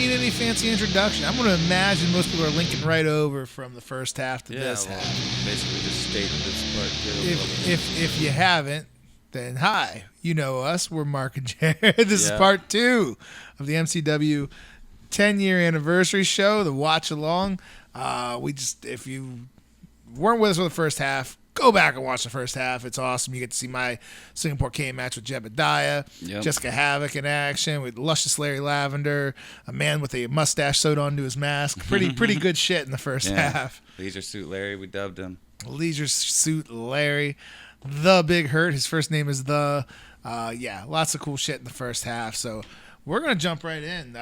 need any fancy introduction. I'm going to imagine most people are linking right over from the first half to this half. Basically just stated this part. If you haven't, then hi. You know us. We're Mark and Jerrod. This is part 2 of the MCW 10-year anniversary show, the watch along. If you weren't with us for the first half, go back and watch the first half. It's awesome. You get to see my Singapore Cane match with Jebediah, Jessica Havoc in action with luscious Larry Lavender, a man with a mustache sewed onto his mask. Pretty good shit in the first half. Leisure Suit Larry, we dubbed him. Leisure Suit Larry, the Big Hurt. His first name is the. Lots of cool shit in the first half. So we're gonna jump right in.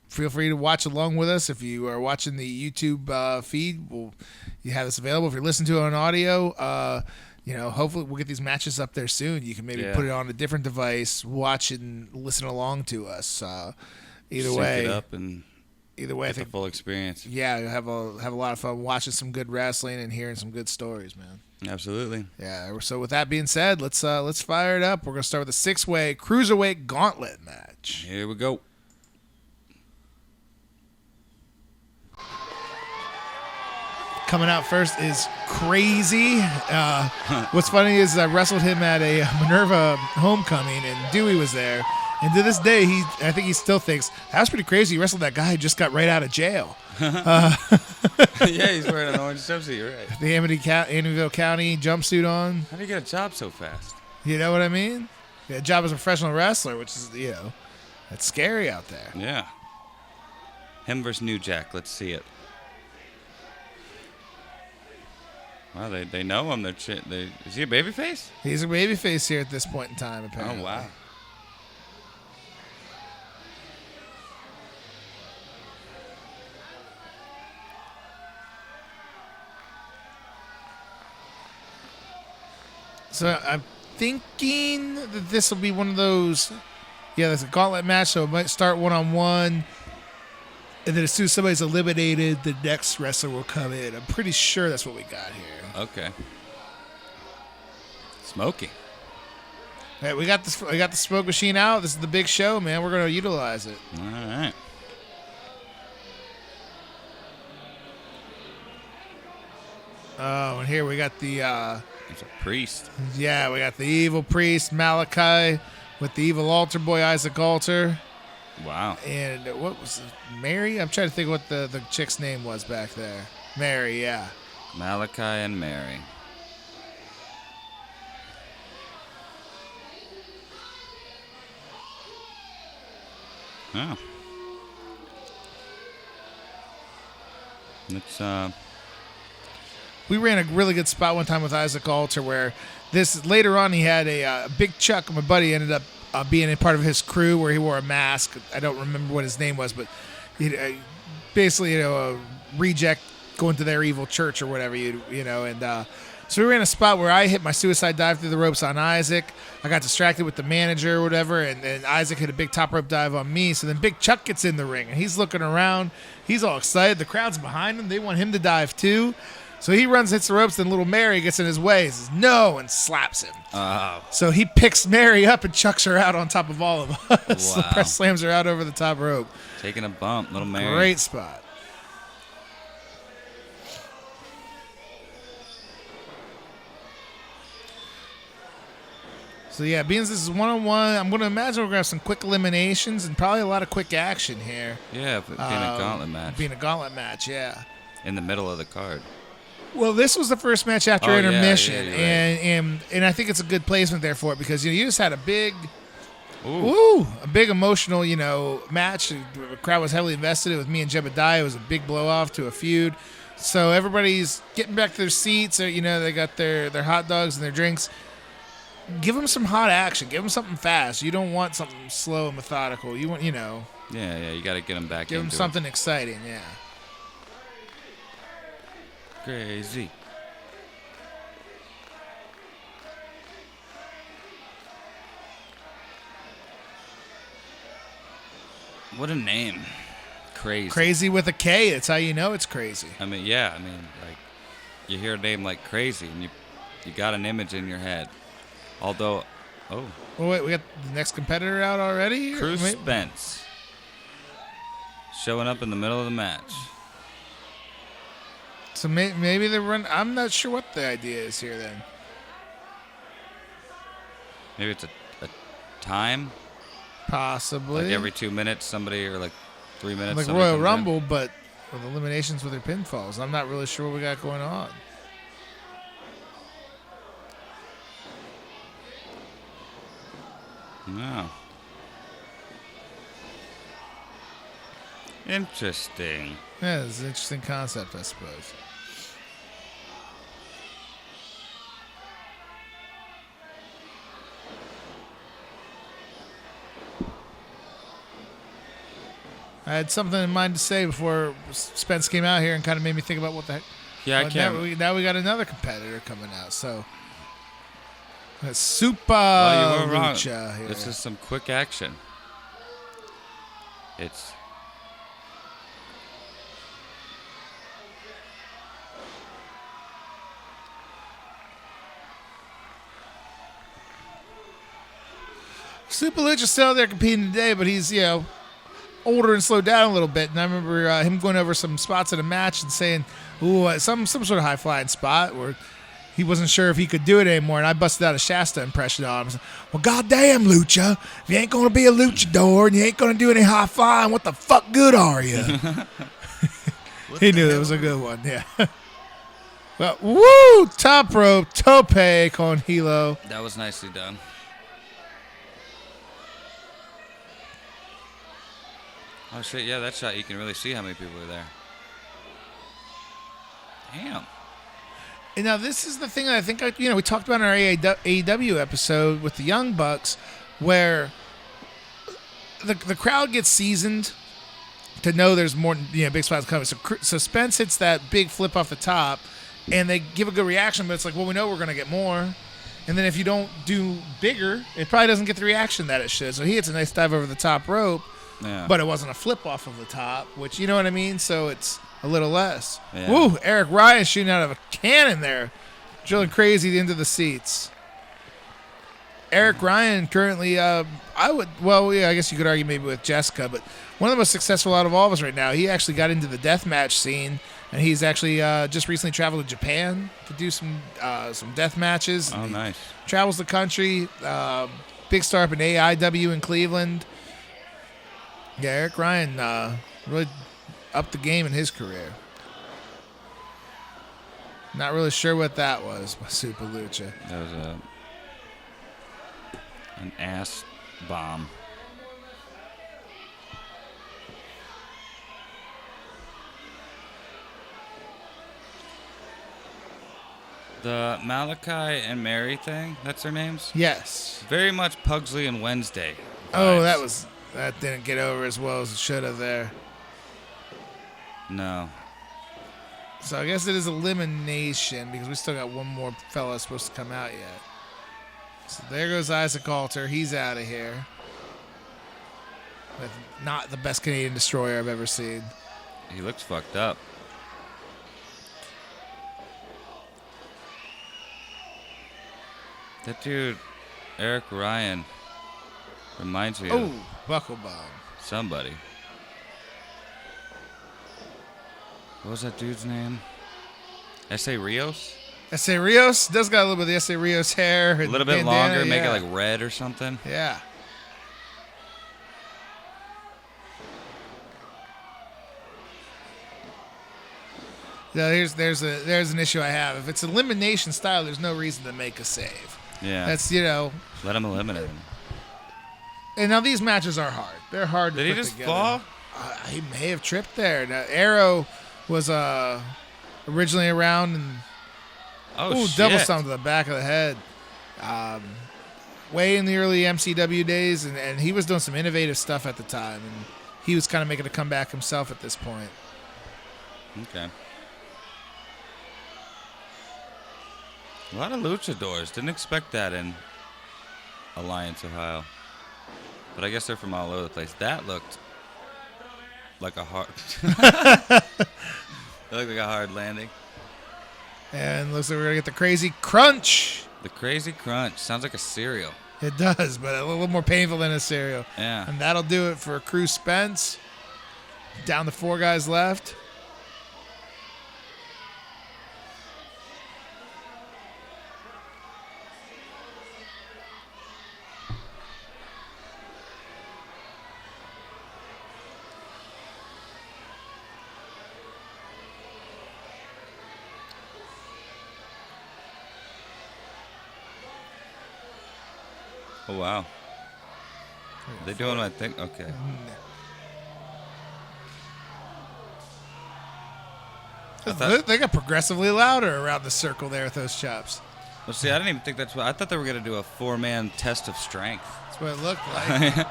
Feel free to watch along with us. If you are watching the YouTube feed, you have this available. If you're listening to it on audio, hopefully we'll get these matches up there soon. You can maybe put it on a different device, watch and listen along to us. Either way, it up and I think the full experience. Yeah, you'll have a lot of fun watching some good wrestling and hearing some good stories, man. Absolutely. Yeah. So with that being said, let's fire it up. We're gonna start with a 6-way cruiserweight gauntlet match. Here we go. Coming out first is Crazy. What's funny is I wrestled him at a Minerva homecoming, and Dewey was there. And to this day, I think he still thinks, that was pretty crazy. He wrestled that guy who just got right out of jail. Yeah, he's wearing an orange jumpsuit, you're right. The Amityville County jumpsuit on. How do you get a job so fast? You know what I mean? Yeah, a job as a professional wrestler, which is, that's scary out there. Yeah. Him versus New Jack. Let's see it. Wow, they know him. Is he a babyface? He's a babyface here at this point in time, apparently. Oh, wow. So I'm thinking that this will be one of those, there's a gauntlet match, so it might start one-on-one, and then as soon as somebody's eliminated, the next wrestler will come in. I'm pretty sure that's what we got here. Okay. Smoky. All right, we got the smoke machine out. This is the big show, man. We're going to utilize it. All right. Oh, and here we got the... It's a priest. Yeah, we got the evil priest, Malachi, with the evil altar boy, Isaac Alter. Wow. And what was it? Mary? I'm trying to think what the chick's name was back there. Mary, yeah. Malachi and Mary. Oh. Let's We ran a really good spot one time with Isaac Alter where later on he had a Big Chuck, my buddy, ended up being a part of his crew where he wore a mask. I don't remember what his name was, but basically, a reject going to their evil church or whatever, so we ran a spot where I hit my suicide dive through the ropes on Isaac. I got distracted with the manager or whatever, and then Isaac hit a big top rope dive on me. So then Big Chuck gets in the ring, and he's looking around. He's all excited. The crowd's behind him. They want him to dive too. So he runs, hits the ropes, then little Mary gets in his way. He says, no, and slaps him. Oh. So he picks Mary up and chucks her out on top of all of us. Wow. The press slams her out over the top rope. Taking a bump, little Mary. Great spot. So, being this is one-on-one, I'm going to imagine we're going to have some quick eliminations and probably a lot of quick action here. Yeah, being a gauntlet match. Being a gauntlet match, yeah. In the middle of the card. Well, this was the first match after intermission, yeah, right. and I think it's a good placement there for it because you just had a big, a big emotional match. The crowd was heavily invested. It was me and Jebediah. It was a big blow off to a feud. So everybody's getting back to their seats. They got their hot dogs and their drinks. Give them some hot action. Give them something fast. You don't want something slow and methodical. You want Yeah, you got to get them back. Give them something exciting. Yeah. Crazy. What a name. Crazy. Crazy with a K. It's how you know it's crazy. I mean, like, you hear a name like Crazy, and you got an image in your head. Although, wait, we got the next competitor out already? Cruz Spence. showing up in the middle of the match. So maybe they're run. I'm not sure what the idea is here then. Maybe it's a time. Possibly. Like every 2 minutes, somebody, or like 3 minutes. Like Royal Rumble, but with eliminations with their pinfalls. I'm not really sure what we got going on. No. Interesting. Yeah, it's an interesting concept, I suppose. I had something in mind to say before Spence came out here and kind of made me think about what the heck. Yeah, I can't. Now we got another competitor coming out, so that's Super Well, you were wrong. Lucha here. This is some quick action. It's Super Lucha's still there competing today, but he's, older and slowed down a little bit. And I remember him going over some spots in a match and saying, ooh, some sort of high-flying spot where he wasn't sure if he could do it anymore. And I busted out a Shasta impression on him. I said, well, goddamn, Lucha, if you ain't going to be a luchador and you ain't going to do any high-flying, what the fuck good are you? He knew it was a good one, yeah. Well, woo! Top rope, tope con hilo. that was nicely done. Oh shit! Yeah, that shot you can really see how many people are there. Damn. And now this is the thing that I think we talked about in our AEW episode with the Young Bucks, where the crowd gets seasoned to know there's more big spots coming. So Spence hits that big flip off the top, and they give a good reaction, but it's like, well, we know we're gonna get more. And then if you don't do bigger, it probably doesn't get the reaction that it should. So he hits a nice dive over the top rope. Yeah. But it wasn't a flip off of the top, which, you know what I mean? So it's a little less. Yeah. Woo, Eric Ryan shooting out of a cannon there. Drilling crazy into the seats. Eric Ryan currently, I guess you could argue maybe with Jessica, but one of the most successful out of all of us right now. He actually got into the deathmatch scene, and he's actually just recently traveled to Japan to do some death matches. Oh, nice. Travels the country. Big star up in AIW in Cleveland. Yeah, Eric Ryan really upped the game in his career. Not really sure what that was by Super Lucha. That was an ass bomb. The Malachi and Mary thing, that's their names? Yes. Very much Pugsley and Wednesday Oh, vibes. that didn't get over as well as it should have there. No. So I guess it is elimination because we still got one more fella supposed to come out yet. So there goes Isaac Alter. He's out of here. With not the best Canadian destroyer I've ever seen. He looks fucked up. That dude, Eric Ryan, reminds me Oh, of buckle bomb. somebody. What was that dude's name? S.A. Rios? S.A. Rios does got a little bit of the S.A. Rios hair. A little bit longer, make it like red or something. Yeah. Now there's an issue I have. If it's elimination style, there's no reason to make a save. Yeah. That's Let him eliminate him. And now these matches are hard. They're hard to Did he put just together. fall? He may have tripped there. Now, Arrow was originally around and Shit. double stomp to the back of the head. Way in the early MCW days, and he was doing some innovative stuff at the time, and he was kind of making a comeback himself at this point. Okay. A lot of luchadors. Didn't expect that in Alliance, Ohio. But I guess they're from all over the place. That looked like a hard... That looked like a hard landing. And looks like we're going to get the crazy crunch. The crazy crunch. Sounds like a cereal. It does, but a little more painful than a cereal. Yeah. And that'll do it for Crew Spence. Down to 4 guys left. Oh, wow. They doing my thing? Okay. They got progressively louder around the circle there with those chops. Well, see, I didn't even think that's what... I thought they were going to do a 4-man test of strength. That's what it looked like.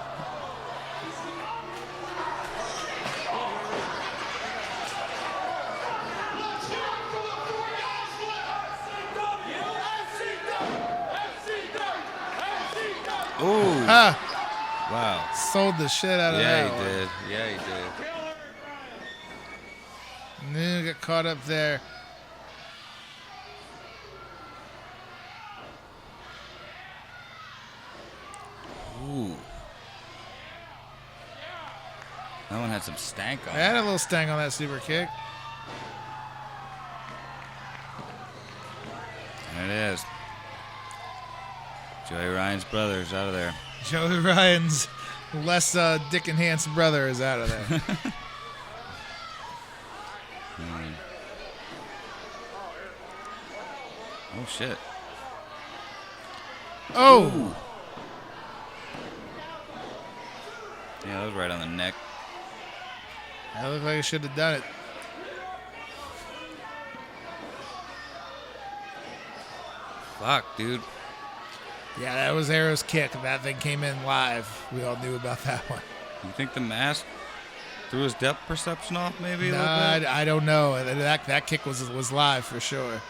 Ooh. Wow. Sold the shit out of that one. Did. Yeah, he did. And then got caught up there. Ooh. That one had some stank on I had a little stank on that super kick. There it is. Joey Ryan's brother is out of there. Joey Ryan's less dick enhanced brother is out of there. Oh, shit. Oh! Ooh. Yeah, that was right on the neck. That looked like I should have done it. Fuck, dude. Yeah, that was Arrow's kick. That thing came in live. We all knew about that one. You think the mask threw his depth perception off maybe a No, little bit? I don't know. That kick was live for sure.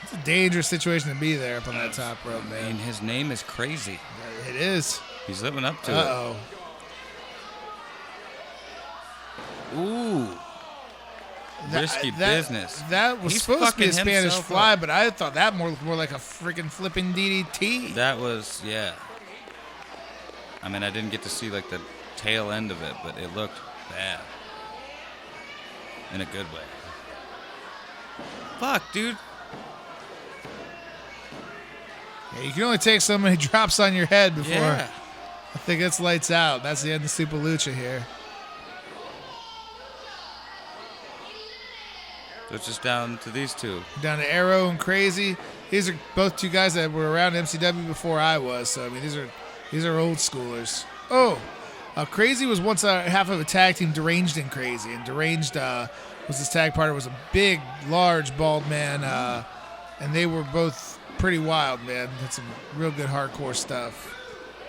It's a dangerous situation to be there up on that top rope, I man. mean, his name is crazy. It is. He's living up to Uh-oh. it. Ooh. Risky business. That was He's supposed to be a fucking Spanish himself fly, up. but I thought that more like a freaking flipping DDT. That was, yeah. I mean, I didn't get to see, like, the tail end of it, but it looked bad. In a good way. Fuck, dude. Yeah, you can only take so many drops on your head before Yeah. I think it's lights out. That's the end of Super Lucha here. So it's just down to these two. Down to Arrow and Crazy. These are both two guys that were around MCW before I was. So I mean, these are old schoolers. Oh, Crazy was once half of a tag team, Deranged and Crazy, and Deranged was his tag partner. Was a big, large, bald man, and they were both pretty wild, man. Had some real good hardcore stuff.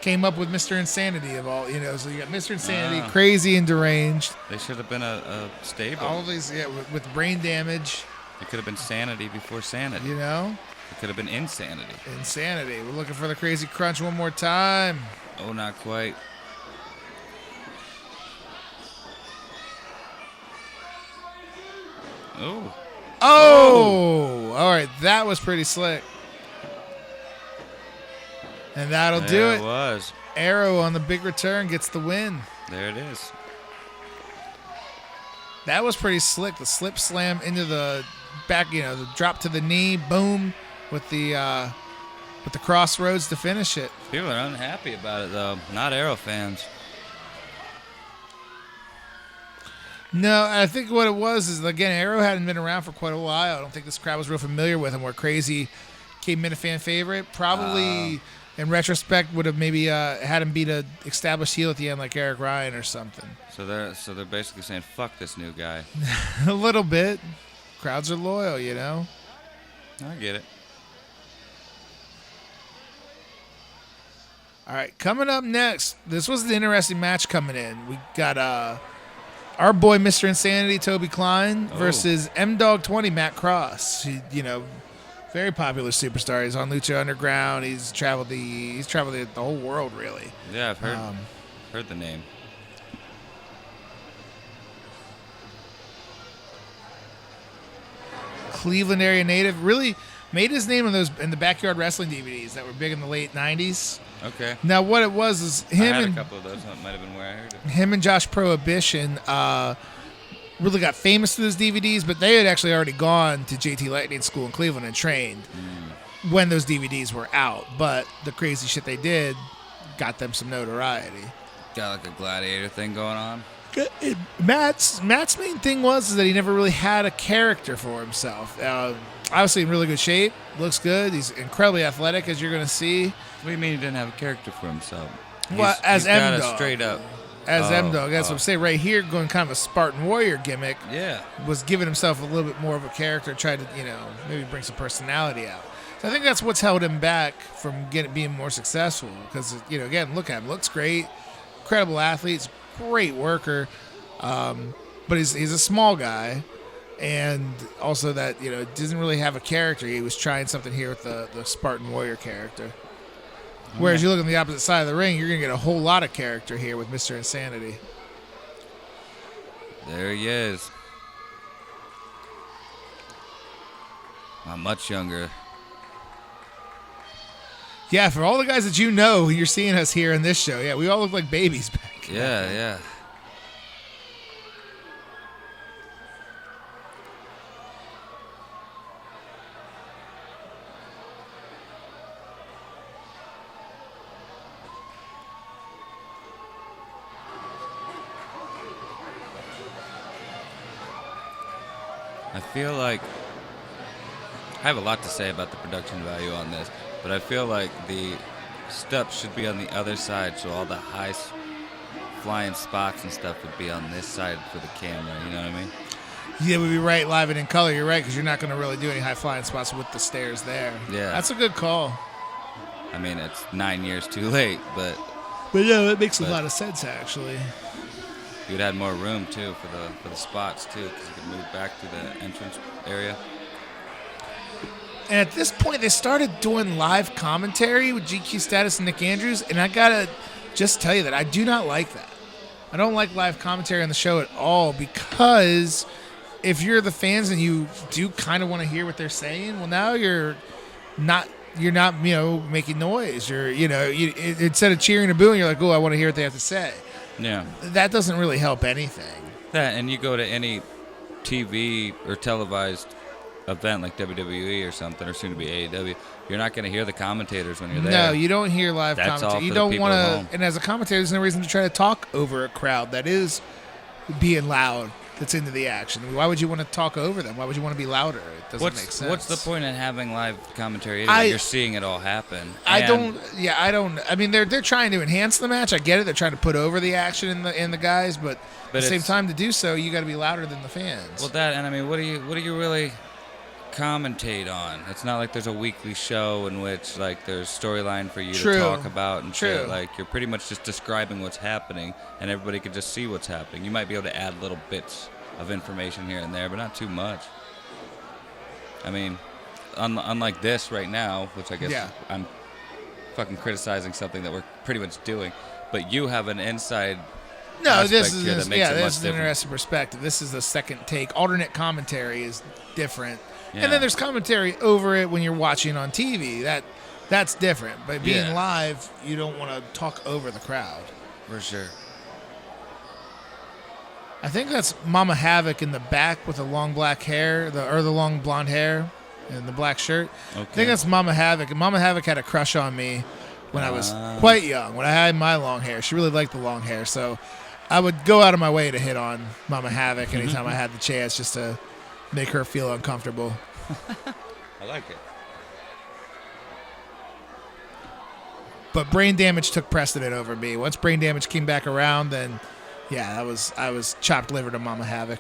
Came up with Mr. Insanity of all, so you got Mr. Insanity, Crazy, and Deranged. They should have been a stable. All of these, yeah, with brain damage. It could have been Sanity before Sanity. It could have been Insanity. Insanity. We're looking for the Crazy Crunch one more time. Oh, not quite. Oh. Oh! All right, that was pretty slick. And that'll do There it. it was. Arrow on the big return gets the win. There it is. That was pretty slick. The slip slam into the back, the drop to the knee, boom, with the crossroads to finish it. People are unhappy about it, though. Not Arrow fans. No, I think what it was is, again, Arrow hadn't been around for quite a while. I don't think this crowd was real familiar with him, where Crazy came in a fan favorite. Probably, in retrospect, would have maybe had him beat an established heel at the end like Eric Ryan or something. So they're basically saying, fuck this new guy. A little bit. Crowds are loyal, I get it. All right, coming up next, this was an interesting match coming in. We got our boy Mr. Insanity, Toby Klein, versus M-Dog 20, Matt Cross. Very Very popular superstar. He's on Lucha Underground. He's traveled the whole world, really. Yeah, I've heard the name. Cleveland area native. Really made his name in the Backyard Wrestling DVDs that were big in the late 90s. Okay. Now, what it was is I had a couple of those. That might have been where I heard it. Him and Josh Prohibition really got famous through those DVDs, but they had actually already gone to JT Lightning School in Cleveland and trained when those DVDs were out. But the crazy shit they did got them some notoriety. Got like a gladiator thing going on. Matt's main thing was that he never really had a character for himself. Obviously in really good shape, looks good. He's incredibly athletic, as you're going to see. What do you mean he didn't have a character for himself? Well, He's got a straight up. As M-Dog. That's what I'm saying. Right here, going kind of a Spartan Warrior gimmick. Yeah. Was giving himself a little bit more of a character, tried to, maybe bring some personality out. So I think that's what's held him back from being more successful. Because, again, look at him. Looks great. Incredible athlete. Great worker. But he's a small guy. And also that, doesn't really have a character. He was trying something here with the Spartan Warrior character. Whereas you look on the opposite side of the ring, you're going to get a whole lot of character here with Mr. Insanity. There he is. Not much younger. Yeah, for all the guys that you're seeing us here in this show, yeah, we all look like babies back. Yeah. I feel like I have a lot to say about the production value on this, but I feel like the steps should be on the other side, so all the high flying spots and stuff would be on this side for the camera. You know what I mean? Yeah, we'd be right live and in color. You're right, because you're not going to really do any high flying spots with the stairs there. Yeah, that's a good call. I mean, it's 9 years too late, but yeah, it makes a lot of sense actually. You'd had more room too for the spots too, because you could move back to the entrance area. And at this point, they started doing live commentary with GQ Status and Nick Andrews, and I gotta just tell you that I do not like that. I don't like live commentary on the show at all, because if you're the fans and you do kind of want to hear what they're saying, well, now you're not making noise. You're instead of cheering or booing, you're like, oh, I want to hear what they have to say. Yeah. That doesn't really help anything. That, and you go to any TV or televised event like WWE or something, or soon to be AEW, you're not going to hear the commentators when you're there. No, you don't hear live commentary. You don't want to, and as a commentator, there's no reason to try to talk over a crowd that is being loud, that's into the action. Why would you want to talk over them? Why would you want to be louder? It doesn't make sense. What's the point in having live commentary? You're seeing it all happen. I don't. I mean, they're trying to enhance the match. I get it. They're trying to put over the action in the guys, but at the same time, to do so, you got to be louder than the fans. Well, that, and I mean, what do you really commentate on? It's not like there's a weekly show in which like there's storyline for you to talk about and shit. Like, you're pretty much just describing what's happening, and everybody can just see what's happening. You might be able to add little bits of information here and there, but not too much. I mean, unlike this right now, which I guess I'm fucking criticizing something that we're pretty much doing, but you have an inside. No, this is an interesting perspective. This is the second take. Alternate commentary is different. Yeah. And then there's commentary over it when you're watching on TV. That's different. But being live, you don't want to talk over the crowd. For sure. I think that's Mama Havoc in the back with the long black hair, the long blonde hair and the black shirt. Okay. I think that's Mama Havoc. And Mama Havoc had a crush on me when I was quite young, when I had my long hair. She really liked the long hair. So I would go out of my way to hit on Mama Havoc anytime I had the chance, just to make her feel uncomfortable. I like it. But Brain Damage took precedent over me. Once Brain Damage came back around, then I was chopped liver to Mama Havoc.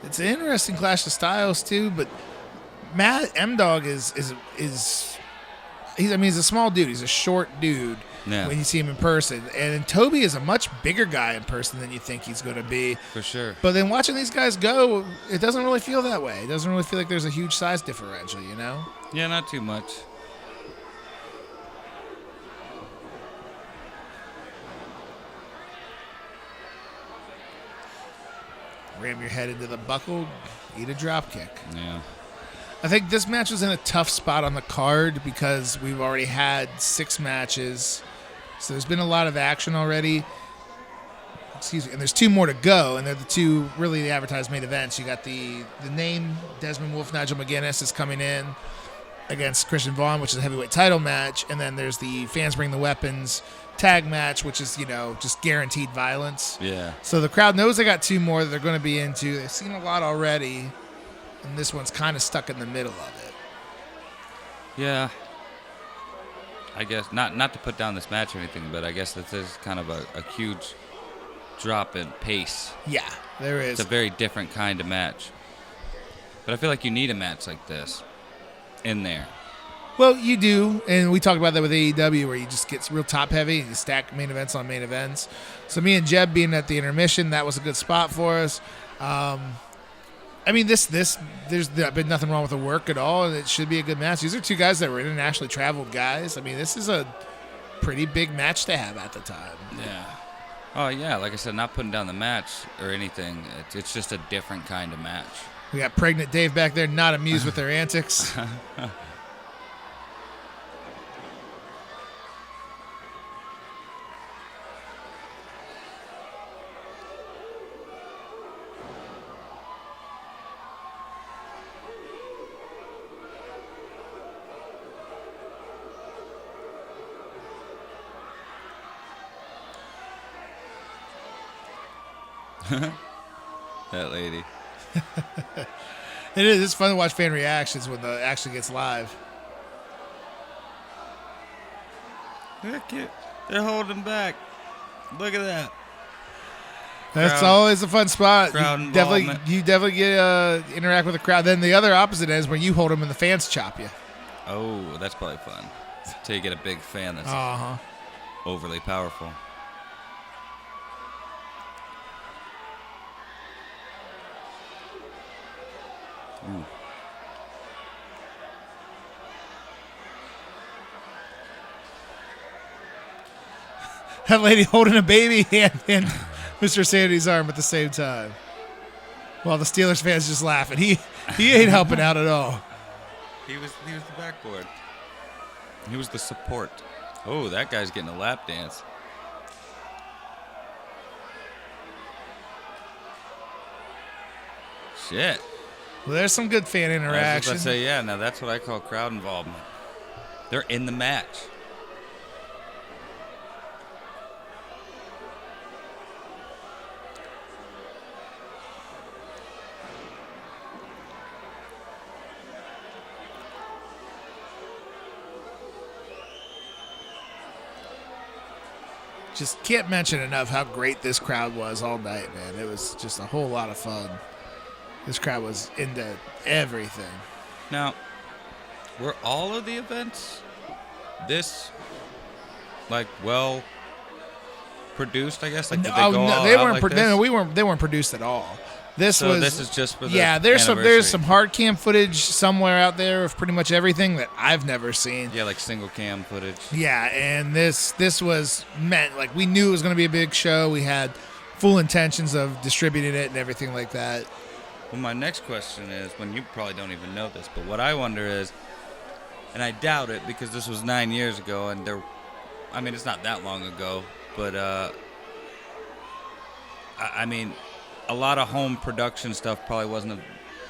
It's an interesting clash of styles too, but Matt M-Dog he's a small dude. He's a short dude when you see him in person. And Toby is a much bigger guy in person than you think he's going to be. For sure. But then watching these guys go, it doesn't really feel that way. It doesn't really feel like there's a huge size differential, you know? Yeah, not too much. Ram your head into the buckle, eat a drop kick. Yeah. I think this match was in a tough spot on the card because we've already had 6 matches. So there's been a lot of action already. Excuse me. And there's 2 more to go, and they're the 2 really the advertised main events. You got the name Desmond Wolf, Nigel McGuinness is coming in against Christian Vaughn, which is a heavyweight title match. And then there's the Fans Bring the Weapons tag match, which is, just guaranteed violence. Yeah. So the crowd knows they got 2 more that they're going to be into. They've seen a lot already, and this one's kind of stuck in the middle of it. Yeah. I guess, not to put down this match or anything, but I guess this is kind of a huge drop in pace. Yeah, there is. It's a very different kind of match. But I feel like you need a match like this in there. Well, you do, and we talked about that with AEW, where you just get real top heavy and you stack main events on main events. So me and Jeb being at the intermission, that was a good spot for us. There's been nothing wrong with the work at all, and it should be a good match. These are 2 guys that were internationally traveled guys. I mean, this is a pretty big match to have at the time. Yeah. Oh, yeah, like I said, not putting down the match or anything. It's just a different kind of match. We got pregnant Dave back there, not amused with their antics. That lady. It is. It's fun to watch fan reactions when the action gets live. They're holding back. Look at that. That's always a fun spot. Crowd You definitely get interact with the crowd. Then the other opposite is where you hold them and the fans chop you. Oh, that's probably fun. Until you get a big fan that's overly powerful. Ooh. That lady holding a baby and Mr. Sanity's arm at the same time. While the Steelers fans just laughing. He ain't helping out at all. He was the backboard. He was the support. Oh, that guy's getting a lap dance. Shit. Well, there's some good fan interaction. I was about to say, yeah, now that's what I call crowd involvement. They're in the match. Just can't mention enough how great this crowd was all night, man. It was just a whole lot of fun. This crowd was into everything. Now, were all of the events this, well produced? I guess. Like, did they go all they out weren't. like this? They weren't produced at all. This is just for the there's some hard cam footage somewhere out there of pretty much everything that I've never seen. Yeah, like single cam footage. Yeah, and this was meant like we knew it was going to be a big show. We had full intentions of distributing it and everything like that. Well, my next question is, when you probably don't even know this, but what I wonder is, and I doubt it because this was 9 years ago, and it's not that long ago, but a lot of home production stuff probably wasn't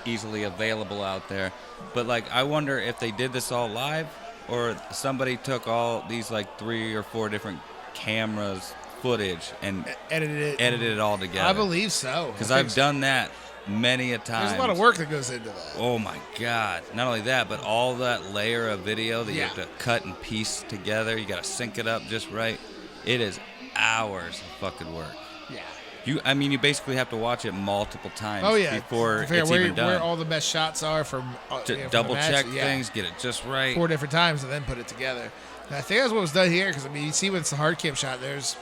easily available out there. But, I wonder if they did this all live or somebody took all these, 3 or 4 different cameras footage and edited it all together. I believe so. Because I've done that many a time. There's a lot of work that goes into that. Oh, my God. Not only that, but all that layer of video that you have to cut and piece together. You got to sync it up just right. It is hours of fucking work. Yeah. You basically have to watch it multiple times. Oh yeah, before Fair, it's where, even done. Where all the best shots are from To from double the match. check Yeah. things, get it just right. 4 different times, and then put it together. And I think that's what was done here, because you see when it's a hard cam shot. Here's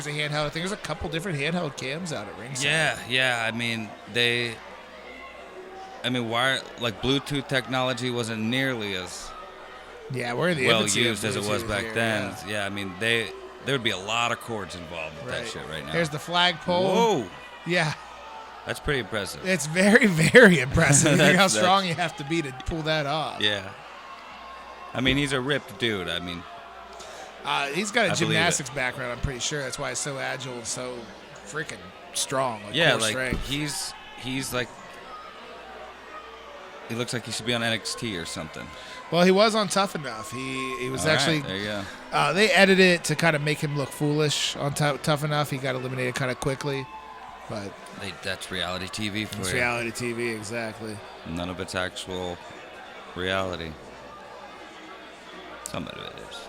a handheld. I think there's a couple different handheld cams out at ringside. Yeah. Wire Bluetooth technology wasn't nearly as Yeah, we're in the well infancy of used as it was Bluetooth back here, then. yeah. There would be a lot of cords involved with that shit right now. There's the flagpole. Whoa, Yeah, that's pretty impressive. it's very, very impressive. Think how That's- strong you have to be to pull that off. Yeah. He's a ripped dude. He's got a I believe gymnastics background, I'm pretty sure. That's why he's so agile and so freaking strong. Core strength. he's like, he looks like he should be on NXT or something. Well, he was on Tough Enough. He was All actually. right, there you go. They edited it to kind of make him look foolish on Tough Enough. He got eliminated kind of quickly, but That's reality TV for it's you. reality TV, exactly. None of it's actual reality. Some of it is.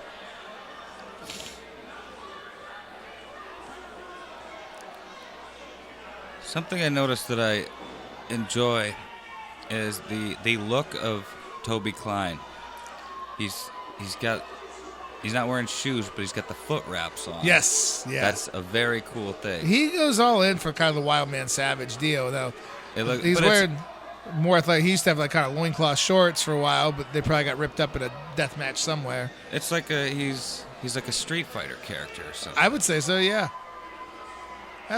Something I noticed that I enjoy is the look of Toby Klein. He's not wearing shoes, but he's got the foot wraps on. Yes, yeah. That's a very cool thing. He goes all in for kind of the Wild Man Savage deal, though. He's but wearing more athletic. He used to have like kind of loincloth shorts for a while, but they probably got ripped up in a death match somewhere. It's like he's like a Street Fighter character or something. I would say so, yeah.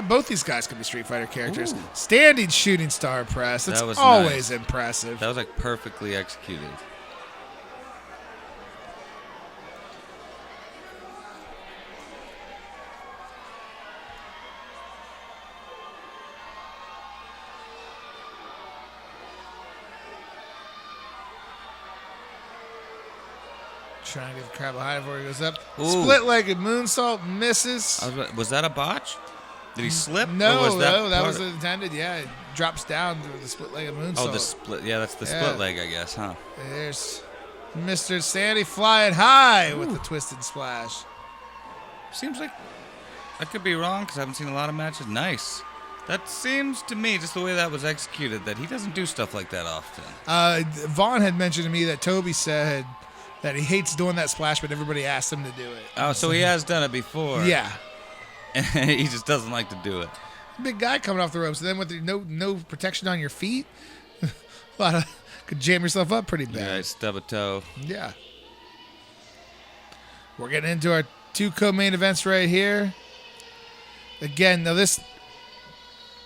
Both these guys could be Street Fighter characters. Ooh. Standing shooting star press. That's always impressive. That was like perfectly executed. Trying to get the crowd behind before he goes up. Ooh. Split-legged moonsault misses. Was that a botch? Did he slip? No, that was intended. Yeah, it drops down through the split-legged moonsault. Oh, the split. Yeah, that's the split leg, I guess, huh? There's Mr. Sandy flying high with the twisted splash. Seems like I could be wrong because I haven't seen a lot of matches. Nice. That seems to me, just the way that was executed, that he doesn't do stuff like that often. Vaughn had mentioned to me that Toby said that he hates doing that splash, but everybody asked him to do it. Oh, so he has done it before. Yeah. And he just doesn't like to do it. Big guy coming off the ropes, and then with no protection on your feet, could jam yourself up pretty bad. Yeah, stub a toe. Yeah. We're getting into our 2 co-main events right here. Again, now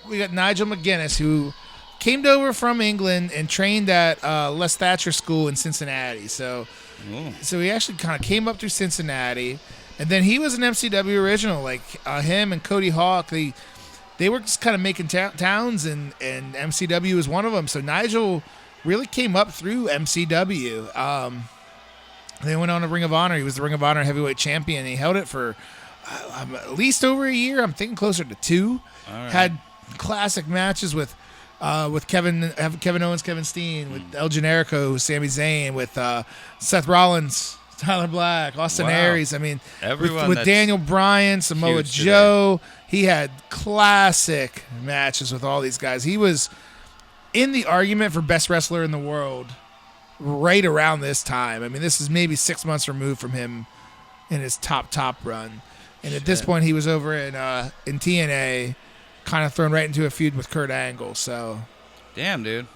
we got Nigel McGuinness, who came over from England and trained at Les Thatcher School in Cincinnati. So he actually kind of came up through Cincinnati, and then he was an MCW original. Like him and Cody Hawk, they were just kind of making towns, and MCW was one of them. So Nigel really came up through MCW. They went on to Ring of Honor. He was the Ring of Honor heavyweight champion. He held it for at least over a year. I'm thinking closer to 2. All right. Had classic matches with Kevin Owens, Kevin Steen, with El Generico, Sami Zayn, with Seth Rollins, Tyler Black, Austin Aries. I mean, everyone with Daniel Bryan, Samoa Joe. He had classic matches with all these guys. He was in the argument for best wrestler in the world right around this time. I mean, this is maybe 6 months removed from him in his top run. And at this point, he was over in TNA, kind of thrown right into a feud with Kurt Angle. So, damn, dude.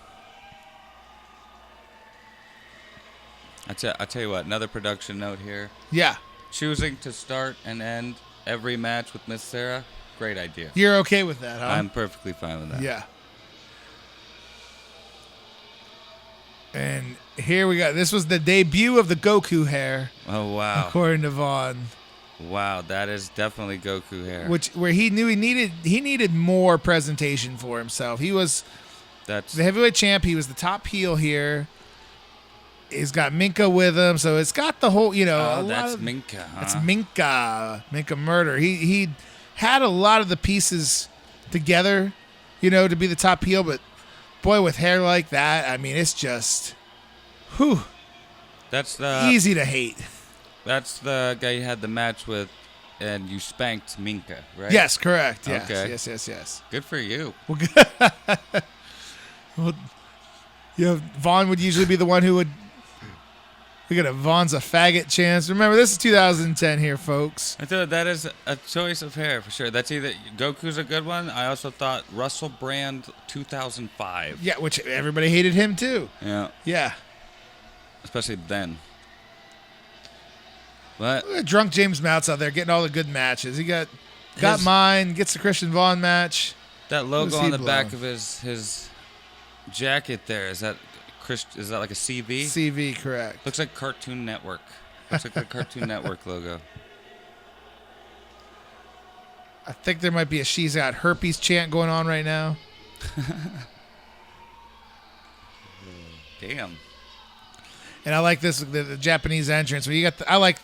I tell you what, another production note here. Yeah. Choosing to start and end every match with Miss Sarah, great idea. You're okay with that, huh? I'm perfectly fine with that. Yeah. And here we go. This was the debut of the Goku hair. Oh, wow. According to Vaughn. Wow, that is definitely Goku hair. Where he knew he needed more presentation for himself. He was the heavyweight champ. He was the top heel here. He's got Minka with him, so it's got the whole, that's Minka, huh? That's Minka Murder. He had a lot of the pieces together, to be the top heel, but boy, with hair like that, I mean, it's just, That's easy to hate. That's the guy you had the match with and you spanked Minka, right? Yes, correct. Yes, Okay. yes. Good for you. Well, Vaughn would usually be the one who would. We got a Vaughn's a faggot chance. Remember, this is 2010 here, folks. I thought that is a choice of hair for sure. That's either Goku's a good one. I also thought Russell Brand 2005. Yeah, which everybody hated him too. Yeah. Yeah. Especially then. But Look at drunk James Mouts out there getting all the good matches. He got mine, gets the Christian Vaughn match. that logo on the back blowing? of his jacket there, is that like a CV? CV, correct. Looks like Cartoon Network. Looks like the Cartoon Network logo. I think there might be a she's got herpes chant going on right now. Damn. And I like this, the Japanese entrance. Where you got I like,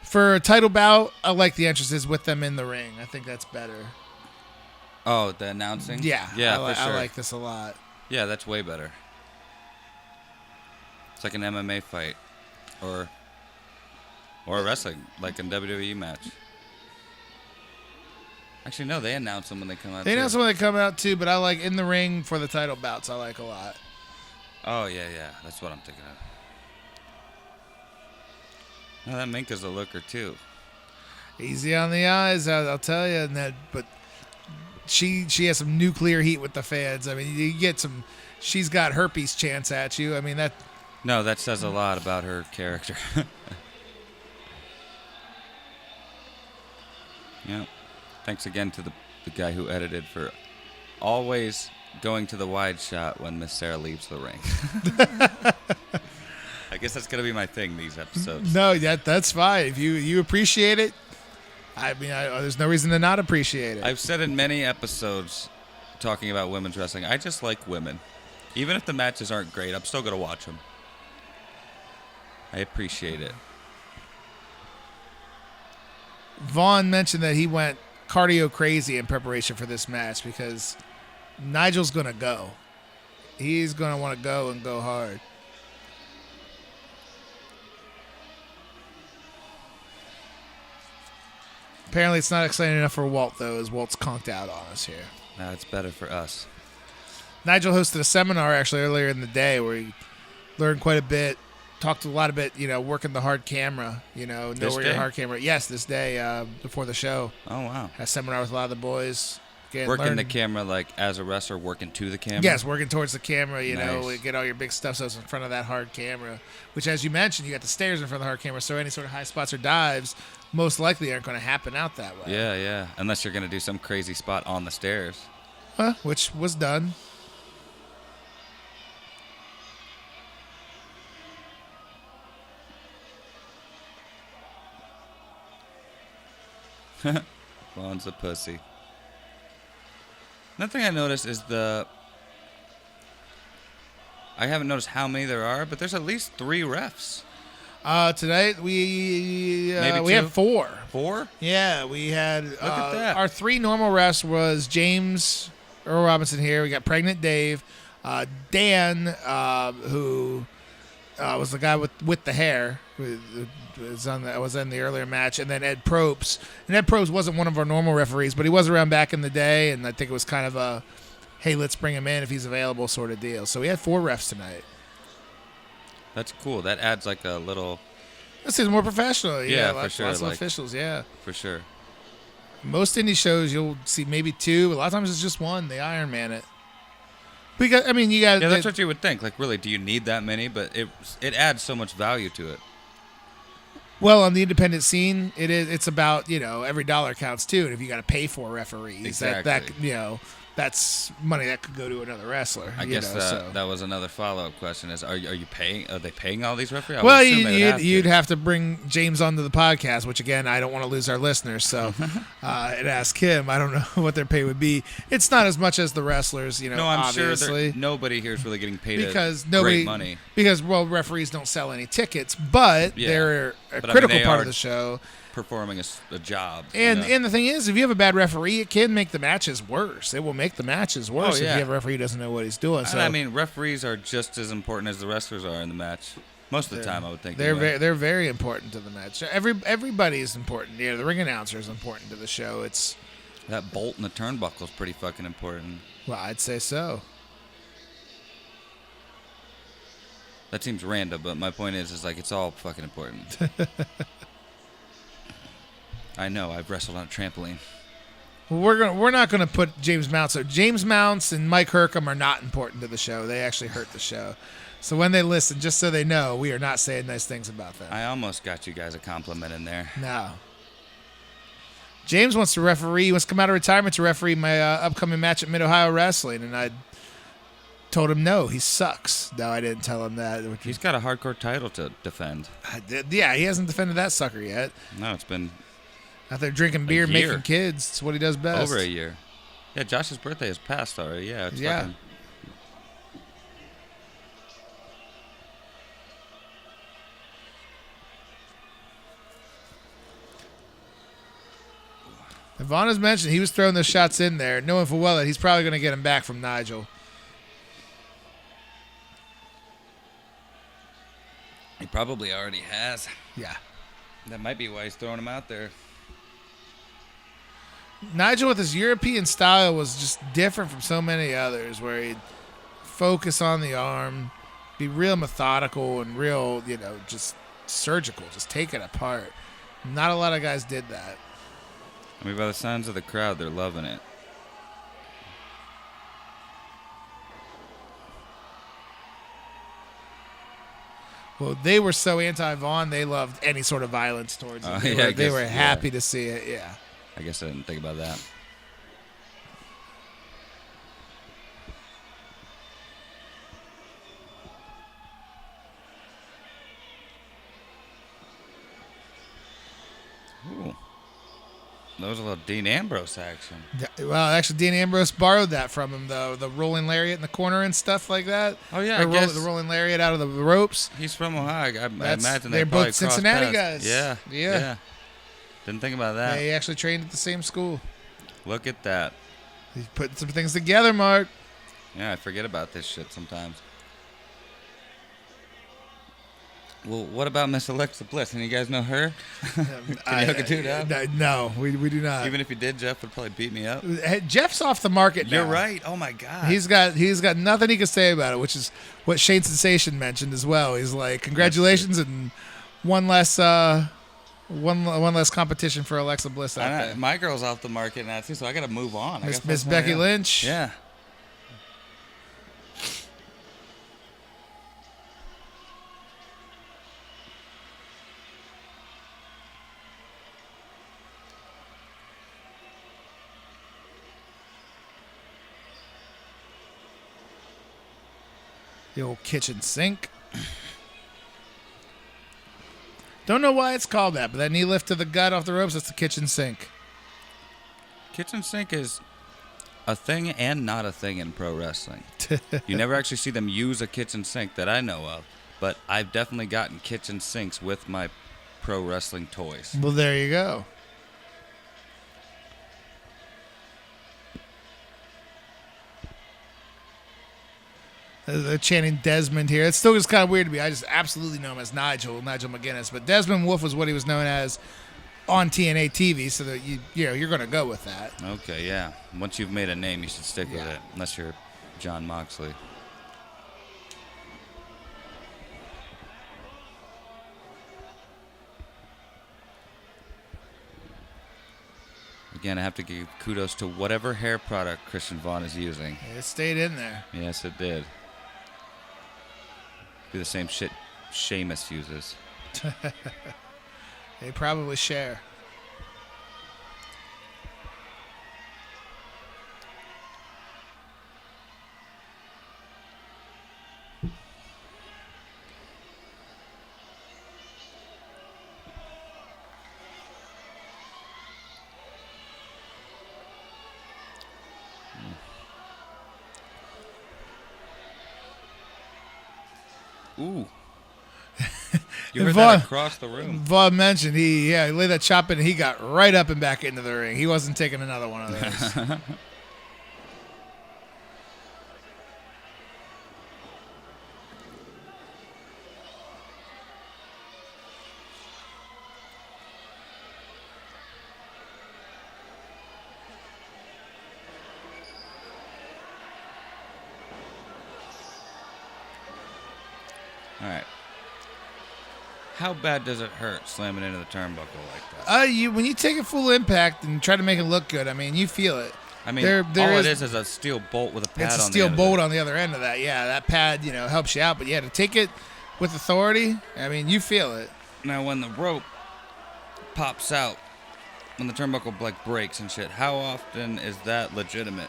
for a title bout, I like the entrances with them in the ring. I think that's better. Oh, the announcing? Yeah. Yeah, for sure. I like this a lot. Yeah, that's way better. It's like an MMA fight. Or a wrestling, like a WWE match. Actually, no, they announce them when they come out. They announce them when they come out too, but I like in the ring for the title bouts. I like a lot. Oh, yeah. That's what I'm thinking of. No, that Minka's a looker, too. Easy on the eyes, I'll tell you. But she has some nuclear heat with the fans. I mean, you get some. She's got herpes chants at you. I mean that. No, that says a lot about her character. Yeah. Thanks again to the guy who edited for always going to the wide shot when Miss Sarah leaves the ring. I guess that's going to be my thing these episodes. No, that's fine. If you appreciate it, I mean, there's no reason to not appreciate it. I've said in many episodes talking about women's wrestling, I just like women. Even if the matches aren't great, I'm still going to watch them. I appreciate it. Vaughn mentioned that he went cardio crazy in preparation for this match because Nigel's going to go. He's going to want to go and go hard. Apparently it's not exciting enough for Walt, though, as Walt's conked out on us here. No, it's better for us. Nigel hosted a seminar actually earlier in the day where he learned quite a bit, talked a lot about, working the hard camera, know where your hard camera. Yes, this day before the show. Oh, wow. Had a seminar with a lot of the boys. Again, working the camera like as a wrestler, working to the camera? Yes, working towards the camera, Nice. Get all your big stuff so it's in front of that hard camera, which, as you mentioned, you got the stairs in front of the hard camera, so any sort of high spots or dives most likely aren't going to happen out that way. Yeah. Unless you're going to do some crazy spot on the stairs. Which was done. Vaughn's a pussy. Another thing I noticed is I haven't noticed how many there are, but there's at least 3 refs. Tonight we Maybe have 2? 4. 4? Yeah, we had Look at that. Our 3 normal refs was James Earl Robinson here. We got Pregnant Dave, Dan, who was the guy with the hair, who was in the earlier match, and then Ed Probst. And Ed Probst wasn't one of our normal referees, but he was around back in the day, and I think it was kind of a, hey, let's bring him in if he's available sort of deal. So we had 4 refs tonight. That's cool. That adds like a little... This is more professional. Yeah, for sure. Lots of officials, yeah. For sure. Most indie shows, you'll see maybe 2. A lot of times it's just 1. They Iron Man it. Because, you got... Yeah, that's what you would think. Like, really, do you need that many? But it adds so much value to it. Well, on the independent scene, it's about, every dollar counts too. And if you got to pay for referees, Exactly. that's money that could go to another wrestler. I guess that was another follow-up question: is are they paying all these referees? Well, you'd have to bring James onto the podcast, which again I don't want to lose our listeners, so and ask him. I don't know what their pay would be. It's not as much as the wrestlers, No, I'm obviously. sure nobody here is really getting paid great money. Because referees don't sell any tickets, but they're a But, critical they part are of the show. Performing a job. And the thing is, if you have a bad referee, it can make the matches worse. It will make the matches worse if you have a referee who doesn't know what he's doing. So And referees are just as important as the wrestlers are in the match. Most of the time, I would think. They're very important to the match. Everybody is important. Yeah, the ring announcer is important to the show. It's that bolt in the turnbuckle is pretty fucking important. Well, I'd say so. That seems random, but my point is like it's all fucking important. I know. I've wrestled on a trampoline. Well, we're not gonna put James Mounts. So James Mounts and Mike Hercom are not important to the show. They actually hurt the show. So when they listen, just so they know, we are not saying nice things about them. I almost got you guys a compliment in there. No. James wants to referee. He wants to come out of retirement to referee my upcoming match at Mid-Ohio Wrestling, and I told him no, he sucks. No, I didn't tell him that. He's got a hardcore title to defend. Yeah, he hasn't defended that sucker yet. No, it's been out there drinking beer, making kids. It's what he does best. Over a year. Yeah, Josh's birthday is past already. Yeah, it's fucking... Vaughn has mentioned he was throwing those shots in there, knowing full well that he's probably going to get them back from Nigel. He probably already has. Yeah. That might be why he's throwing them out there. Nigel with his European style was just different from so many others, where he'd focus on the arm, be real methodical and real, just surgical, just take it apart. Not a lot of guys did that. I mean, by the signs of the crowd, they're loving it. Well, they were so anti-Vaughn, they loved any sort of violence towards him. They were happy to see it, yeah. I guess I didn't think about that. Ooh. That was a little Dean Ambrose action. Well, actually, Dean Ambrose borrowed that from him, though. The rolling lariat in the corner and stuff like that. Oh, yeah. The rolling lariat out of the ropes. He's from Ohio. I imagine they're both Cincinnati guys. Yeah. Didn't think about that. They actually trained at the same school. Look at that. He's putting some things together, Mark. Yeah, I forget about this shit sometimes. Well, what about Miss Alexa Bliss? Any of you guys know her? Can you hook a dude up? No, we do not. Even if you did, Jeff would probably beat me up. Jeff's off the market now. You're right. Oh, my God. He's got nothing he can say about it, which is what Shane Sensation mentioned as well. He's like, congratulations and one less competition for Alexa Bliss out there. My girl's off the market now, too, so I got to move on. Miss Becky Lynch. Yeah. The old kitchen sink. Don't know why it's called that, but that knee lift to the gut off the ropes, that's the kitchen sink. Kitchen sink is a thing and not a thing in pro wrestling. You never actually see them use a kitchen sink that I know of, but I've definitely gotten kitchen sinks with my pro wrestling toys. Well, there you go. They're chanting Desmond here. It's still just kind of weird to me. I just absolutely know him as Nigel McGuinness, but Desmond Wolfe was what he was known as on TNA TV, so that you're going to go with that. Okay, yeah. Once you've made a name, you should stick with it, unless you're John Moxley. Again, I have to give kudos to whatever hair product Christian Vaughn is using. It stayed in there. Yes, it did. Be the same shit Sheamus uses. They probably share. Ooh. You heard that across the room. Vaughn mentioned he laid that chop in and he got right up and back into the ring. He wasn't taking another one of those. How bad does it hurt slamming into the turnbuckle like that? When you take a full impact and try to make it look good, I mean, you feel it. I mean, all it is a steel bolt with a pad on the end. It's a steel bolt on the other end of that. Yeah, that pad, helps you out. But yeah, to take it with authority, I mean, you feel it. Now, when the rope pops out, when the turnbuckle like breaks and shit, how often is that legitimate?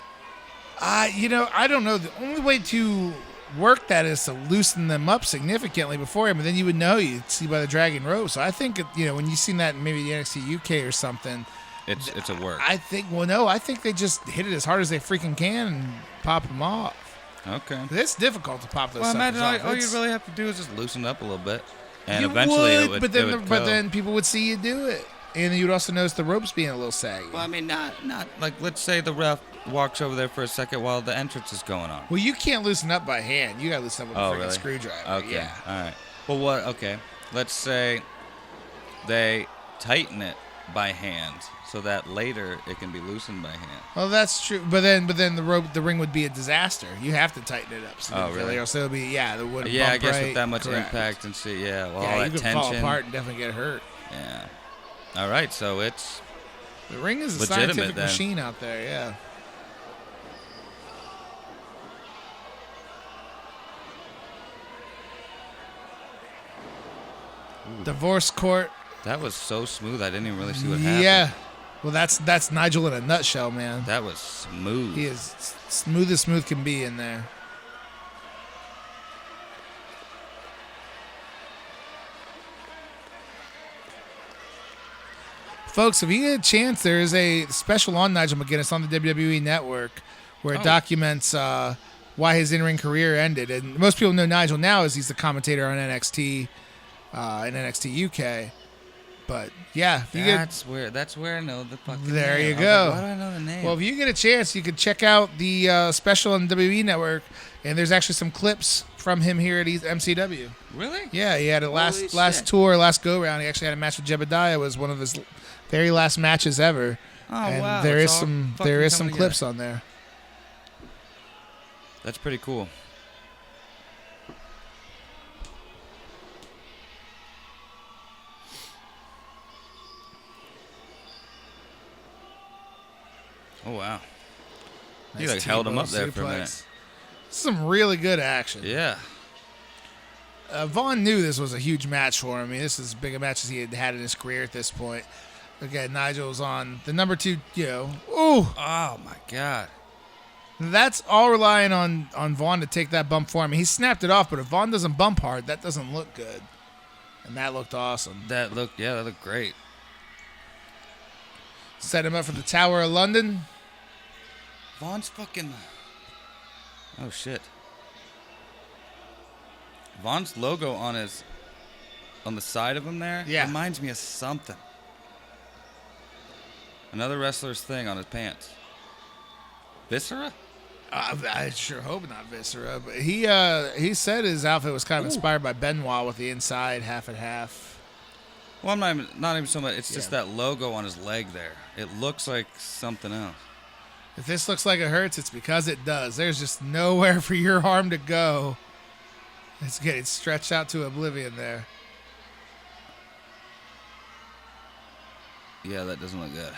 I don't know. The only way to work that is to loosen them up significantly beforehand, but then you would know. You'd see by the dragging rope. So I think, when you've seen that in maybe the NXT UK or something, it's a work. I think they just hit it as hard as they freaking can and pop them off. Okay. It's difficult to pop those Well, suckers imagine off. all you really have to do is just loosen up a little bit. And You eventually would, it would but go. then people would see you do it. And you'd also notice the ropes being a little saggy. Well, I mean, not like, let's say the ref walks over there for a second while the entrance is going on. Well, you can't loosen up by hand. You got to loosen up with a freaking really? screwdriver. Okay. Yeah. All right. Well, okay. Let's say they tighten it by hand so that later it can be loosened by hand. Well, that's true. But then the ring would be a disaster. You have to tighten it up. Oh, really? Or so it'll be, the wood. Yeah, I guess right. with that much Correct. impact and shit, yeah. Well, all Yeah, that you could tension. fall apart and definitely get hurt. Yeah. All right, so it's The ring is a legitimate, scientific then. machine out there, yeah. Divorce court. that was so smooth. I didn't even really see what happened. Yeah. Well, that's Nigel in a nutshell, man. That was smooth. He is smooth as smooth can be in there. Folks, if you get a chance, there is a special on Nigel McGuinness on the WWE Network where it documents why his in-ring career ended. And most people know Nigel now as he's the commentator on NXT in NXT UK. But yeah, if you that's where I know the fucking There name. you I was go. like, why do I know the name? Well, if you get a chance, you can check out the special on the WWE Network, and there's actually some clips from him here at MCW. Really? Yeah, he had a Holy last shit. tour, last go-round. He actually had a match with Jebediah. It was one of his very last matches ever. Oh, and wow. there It's is all some fucking coming clips together. on there. That's pretty cool. Oh, wow. You like held him up there for a minute. This is some really good action. Yeah. Vaughn knew this was a huge match for him. I mean, this is as big a match as he had had in his career at this point. Again, Nigel was on the number 2, Ooh. Oh, my God. That all relying on Vaughn to take that bump for him. He snapped it off, but if Vaughn doesn't bump hard, that doesn't look good. And that looked awesome. That looked great. Set him up for the Tower of London. Vaughn's fucking... Oh, shit. Vaughn's logo on the side of him there reminds me of something. Another wrestler's thing on his pants. Viscera? I sure hope not Viscera, but he said his outfit was kind of inspired by Benoit with the inside half and half. Well, I'm not even so much. It's just that logo on his leg there. It looks like something else. If this looks like it hurts, it's because it does. There's just nowhere for your arm to go. It's getting stretched out to oblivion there. Yeah, that doesn't look good.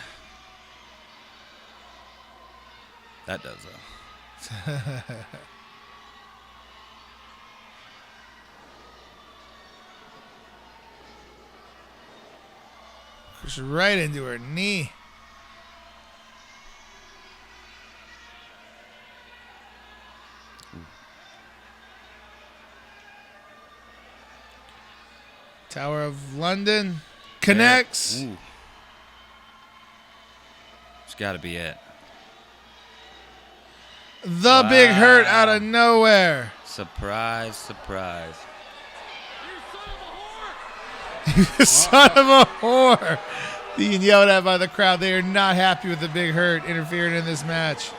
That does, though. Pushed right into her knee. Tower of London connects. Ooh. It's got to be it. The Big Hurt out of nowhere. Surprise, surprise. You son of a whore. Being yelled at by the crowd. They are not happy with the Big Hurt interfering in this match.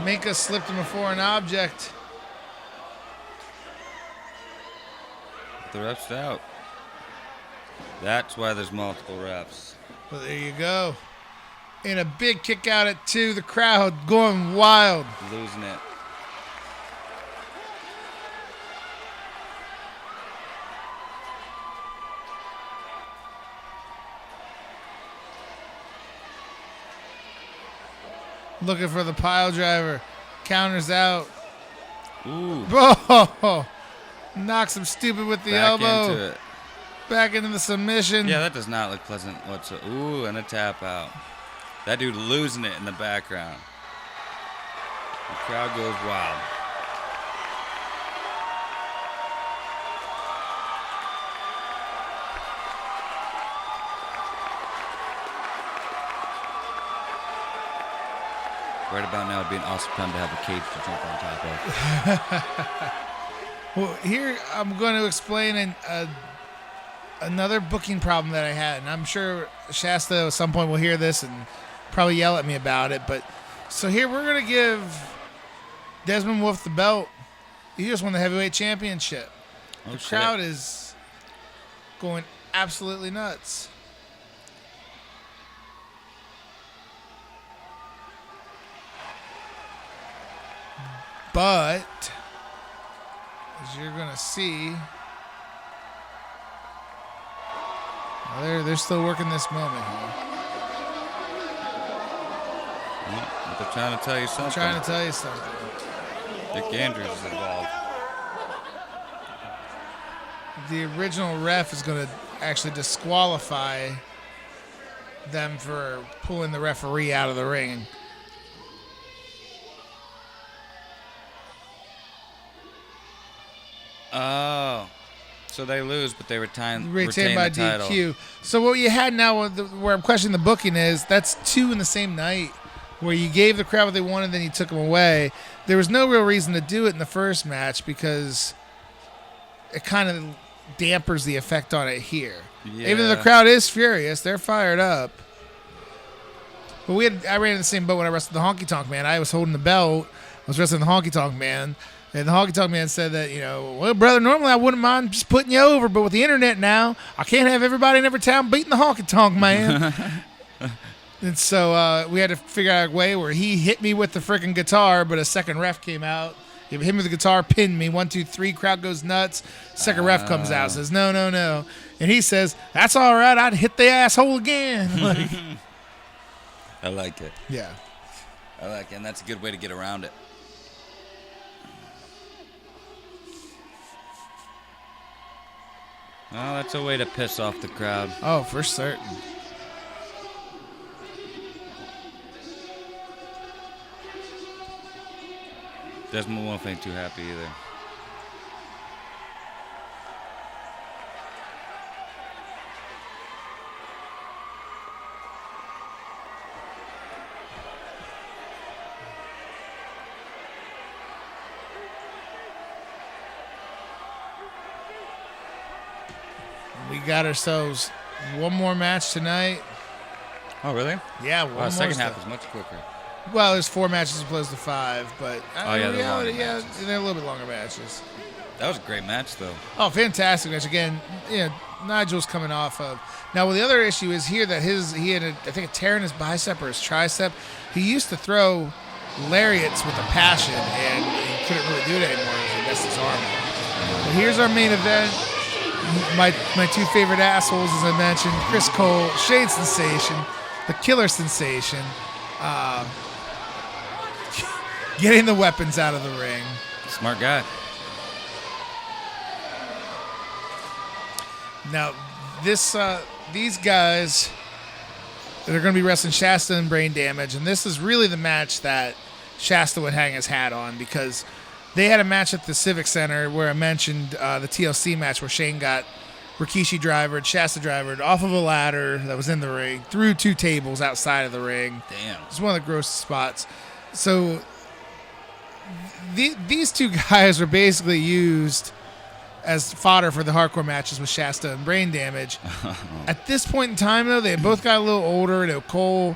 Minka slipped him before an object. The ref's out. That's why there's multiple refs. Well, there you go. And a big kick out at 2. The crowd going wild. Losing it. Looking for the pile driver. Counters out. Ooh. Oh, knocks him stupid with the Back elbow. into it. Back into the submission. Yeah, that does not look pleasant whatsoever. Ooh, and a tap out. That dude losing it in the background. The crowd goes wild. Right about now would be an awesome time to have a cage to jump on top of. Well, here I'm going to explain another booking problem that I had, and I'm sure Shasta at some point will hear this and probably yell at me about it. But so here we're going to give Desmond Wolfe the belt. He just won the heavyweight championship. The crowd is going absolutely nuts. But as you're going to see, they're still working this moment here. Yeah, they're trying to tell you something. I'm trying to tell you something. Dick Andrews is involved. The original ref is going to actually disqualify them for pulling the referee out of the ring. Oh, so they lose, but they retain By the title. DQ. So what you had now, where I'm questioning the booking is, that's 2 in the same night, where you gave the crowd what they wanted, then you took them away. There was no real reason to do it in the first match because it kind of dampers the effect on it here. Yeah. Even though the crowd is furious, they're fired up. But I ran in the same boat when I wrestled the Honky Tonk Man. I was holding the belt. I was wrestling the Honky Tonk Man. And the Honky Tonk Man said that, well, brother, normally I wouldn't mind just putting you over, but with the internet now, I can't have everybody in every town beating the Honky Tonk Man. And so we had to figure out a way where he hit me with the freaking guitar, but a second ref came out. He hit me with the guitar, pinned me. 1, 2, 3, crowd goes nuts. Second ref comes out, says, no. And he says, that's all right, I'd hit the asshole again. Like, I like it. yeah. I like it, and that's a good way to get around it. Oh, that's a way to piss off the crowd. Oh, for certain. Desmond Wolfe ain't too happy either. We got ourselves one more match tonight. Oh, really? Yeah, one more. The second half stuff. is much quicker. Well, there's 4 matches as opposed to 5, but they're longer yeah, matches. they're a little bit longer matches. That was a great match, though. Oh, fantastic match again. Nigel's coming off of. Now, well, the other issue is here that he had I think a tear in his bicep or his tricep. He used to throw lariats with a passion, and he couldn't really do it anymore because he messed his arm up. But here's our main event. My 2 favorite assholes, as I mentioned, Chris Cole, Shade Sensation, the Killer Sensation, getting the weapons out of the ring. Smart guy. Now, these guys that are going to be wrestling Shasta and Brain Damage, and this is really the match that Shasta would hang his hat on because they had a match at the Civic Center where I mentioned the TLC match where Shane got Rikishi drivered, Shasta drivered off of a ladder that was in the ring, through 2 tables outside of the ring. Damn. It's one of the grossest spots. So these 2 guys were basically used as fodder for the hardcore matches with Shasta and Brain Damage. At this point in time, though, they had both got a little older. Cole,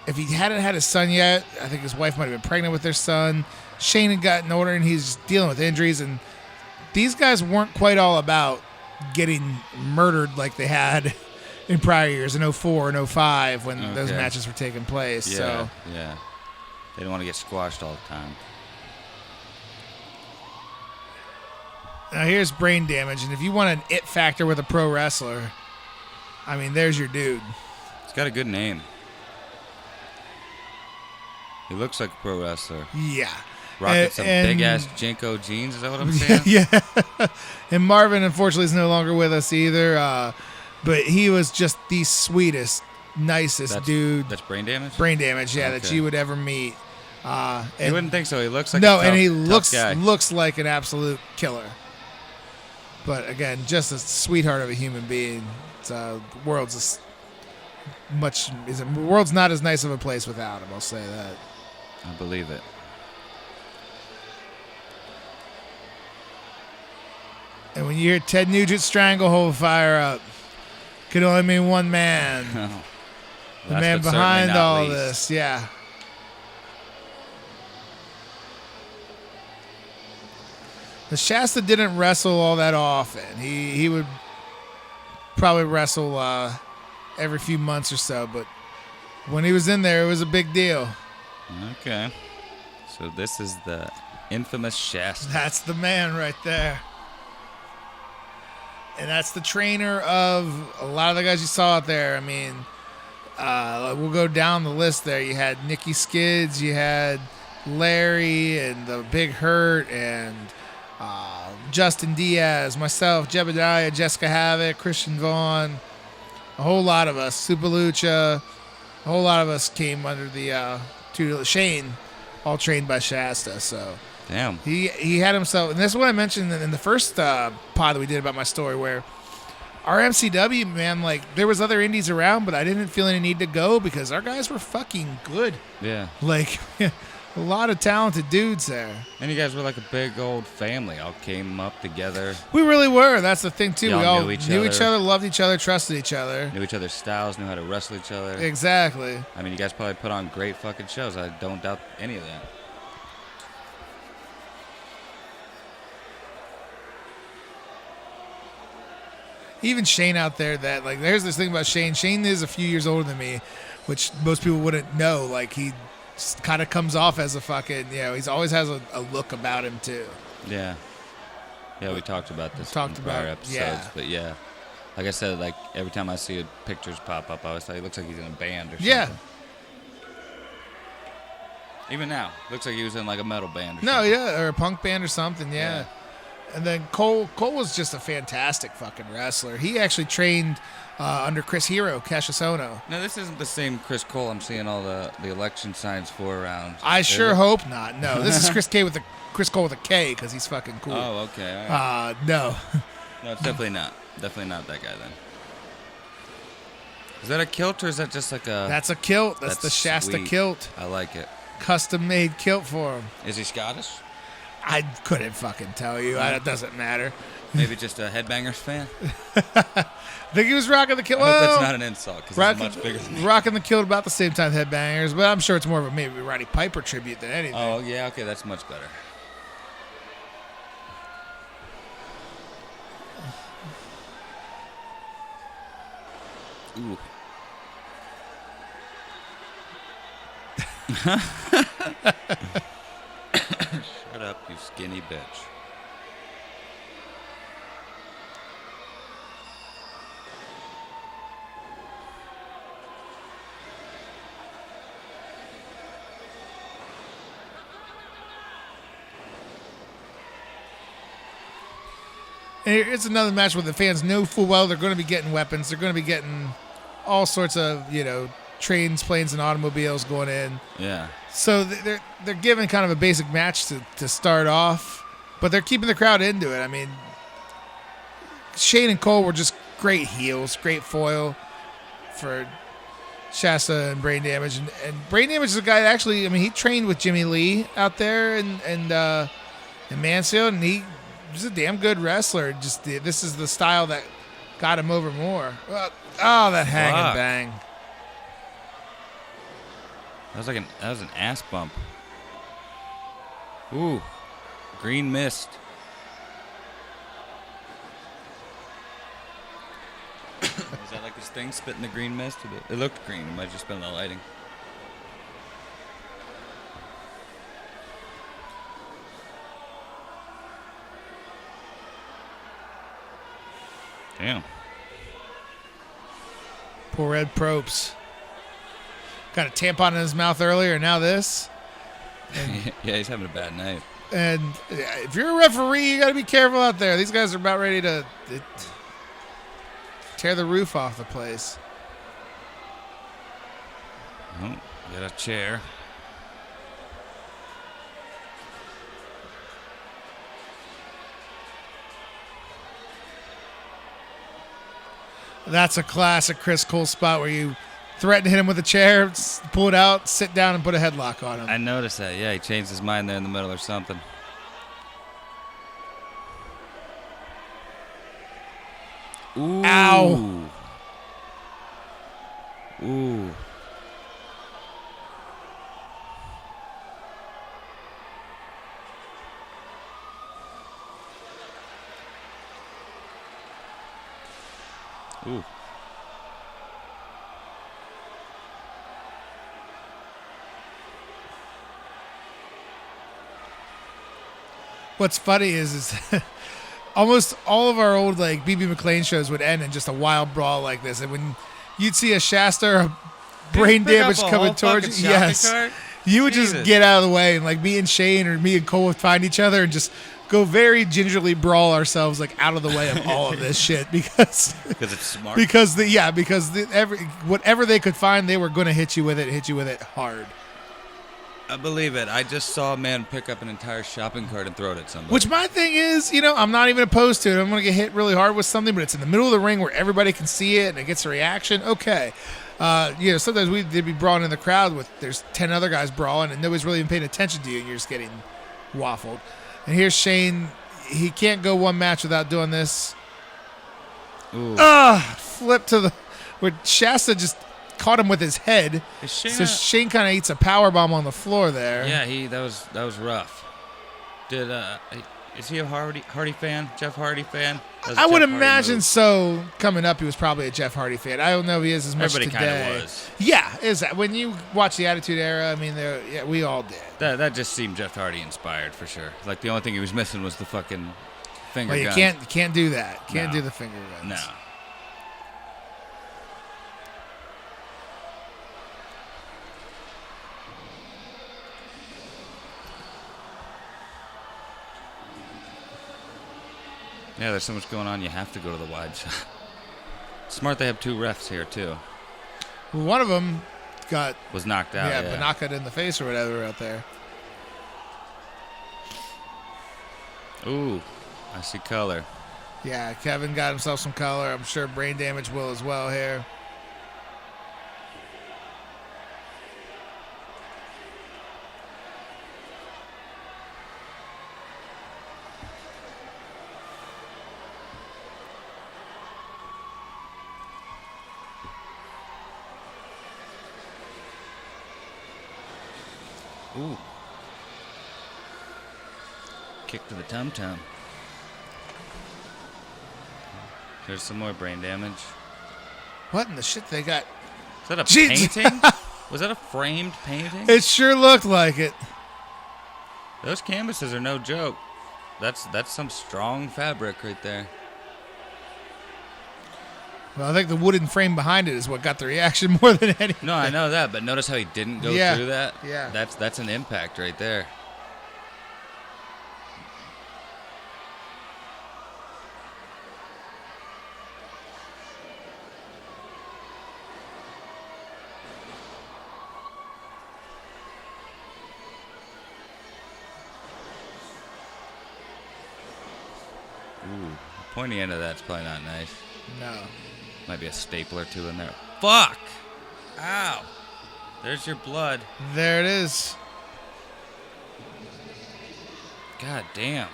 if he hadn't had his son yet, I think his wife might have been pregnant with their son. Shane had gotten older, and he's dealing with injuries. And these guys weren't quite all about getting murdered like they had in prior years, in 04 and 05, when those Okay. matches were taking place. Yeah, So yeah. They don't want to get squashed all the time. now here's Brain Damage, and if you want an it factor with a pro wrestler, I mean, there's your dude. He's got a good name. He looks like a pro wrestler. Yeah. Rocking some big-ass Jenko jeans, is that what I'm saying? Yeah. And Marvin, unfortunately, is no longer with us either. But he was just the sweetest, nicest dude. That's Brain Damage? Brain Damage, yeah, that Okay. you would ever meet. You wouldn't think so. He looks like no, a tough, and he tough guy. looks like an absolute killer. But again, just a sweetheart of a human being. The world's not as nice of a place without him. I'll say that. I believe it. And when you hear Ted Nugent Stranglehold fire up, could only mean one man. The Last man but certainly behind not all least. this, yeah. The Shasta didn't wrestle all that often. He would probably wrestle every few months or so, but when he was in there, it was a big deal. Okay. So this is the infamous Shasta. That's the man right there. And that's the trainer of a lot of the guys you saw out there. I mean, we'll go down the list there. You had Nicky Skids, you had Larry and the Big Hurt, and Justin Diaz, myself, Jebediah, Jessica Havoc, Christian Vaughn, a whole lot of us, Super Lucha, a whole lot of us came under the Shane, all trained by Shasta. So Damn. he had himself, and this is what I mentioned in the first pod that we did about my story, where our MCW, man, like, there was other indies around, but I didn't feel any need to go because our guys were fucking good. Yeah. Like, a lot of talented dudes there. And you guys were like a big old family. All came up together. We really were. That's the thing, too. Y'all We all knew each knew other. each other, loved each other, trusted each other. Knew each other's styles, knew how to wrestle each other. Exactly. I mean, you guys probably put on great fucking shows. I don't doubt any of that. Even Shane out there, that, like, there's this thing about Shane. Shane is a few years older than me, which most people wouldn't know. Like, he kind of comes off as a fucking, he's always has a look about him, too. Yeah. Yeah, we talked about this Talked in prior about- episodes. yeah. But yeah, like I said, like every time I see pictures pop up, I always thought he looks like he's in a band or something. Yeah. Even now, looks like he was in like a metal band or No, something. yeah, or a punk band or something, yeah. And then Cole was just a fantastic fucking wrestler. He actually trained under Chris Hero, Cassius Ohno. No, this isn't the same Chris Cole I'm seeing all the election signs for around. I Is sure it? hope not. No, this is Chris Cole with a K because he's fucking cool. Oh, okay. All right. No. No, it's definitely not. Definitely not that guy then. Is that a kilt or is that just like a... That's a kilt. That's the Shasta sweet. kilt. I like it. Custom made kilt for him. Is he Scottish? I couldn't fucking tell you. It doesn't matter. Maybe just a Headbangers fan? I think he was rocking the kilt. I hope Well, that's not an insult because he's much bigger than me. rocking the kilt about the same time Headbangers, but I'm sure it's more of a maybe Roddy Piper tribute than anything. Oh, yeah, okay, that's much better. Ooh. Shut up, you skinny bitch. And it's another match where the fans know full well they're going to be getting weapons. They're going to be getting all sorts of, trains, planes, and automobiles going in. Yeah. So they're giving kind of a basic match to start off, but they're keeping the crowd into it. I mean, Shane and Cole were just great heels, great foil for Shasta and Brain Damage. And Brain Damage is a guy that actually, I mean, he trained with Jimmy Lee out there in Mansfield, and he's a damn good wrestler. Just this is the style that got him over more. That hang and Fuck. bang. That was an ass bump. Ooh. Green mist. Is that like his thing, spitting the green mist? It looked green. It might have just been the lighting. Damn. Poor Ed Probst. Got a tampon in his mouth earlier, and now this. Yeah, he's having a bad night. And if you're a referee, you got to be careful out there. These guys are about ready to tear the roof off the place. Oh, get a chair. That's a classic Chris Cole spot where you threaten to hit him with a chair, pull it out, sit down, and put a headlock on him. I noticed that. Yeah, he changed his mind there in the middle or something. Ooh. Ow. Ooh. Ooh. What's funny is almost all of our old like BB McLean shows would end in just a wild brawl like this, and when you'd see a Shasta or brain damage coming towards you, yes, you would just get out of the way, and like me and Shane or me and Cole would find each other and just go very gingerly brawl ourselves like out of the way of all of this shit because it's smart. Because whatever they could find, they were going to hit you with it hard. I believe it. I just saw a man pick up an entire shopping cart and throw it at somebody. Which my thing is, I'm not even opposed to it. I'm going to get hit really hard with something, but it's in the middle of the ring where everybody can see it and it gets a reaction. Okay. Sometimes they'd be brawling in the crowd with there's 10 other guys brawling and nobody's really even paying attention to you and you're just getting waffled. And here's Shane. He can't go one match without doing this. Ooh. Flip to where Shasta just caught him with his head. So Shane kind of eats a power bomb on the floor there. Yeah, that was rough. Is he a Hardy fan? Jeff Hardy fan? I would imagine so. Coming up, he was probably a Jeff Hardy fan. I don't know if he is as much Everybody today. Everybody kind of was. Yeah, is that when you watch the Attitude Era? I mean, we all did. That just seemed Jeff Hardy inspired for sure. Like the only thing he was missing was the fucking finger gun. You can't do that. Can't do the finger guns. No. Yeah, there's so much going on, you have to go to the wide shot. Smart they have two refs here, too. Well, one of them was knocked out. Yeah, but knocked it in the face or whatever out there. Ooh, I see color. Yeah, Kevin got himself some color. I'm sure brain damage will as well here. Ooh. Kick to the tum-tum. There's some more brain damage. What in the shit they got? Is that a painting? Was that a framed painting? It sure looked like it. Those canvases are no joke. That's some strong fabric right there. Well, I think the wooden frame behind it is what got the reaction more than anything. No, I know that, but notice how he didn't go through that? Yeah. That's an impact right there. Ooh, the pointy end of that's probably not nice. No. Might be a staple or two in there. Fuck! Ow! There's your blood. There it is. God damn. Ooh,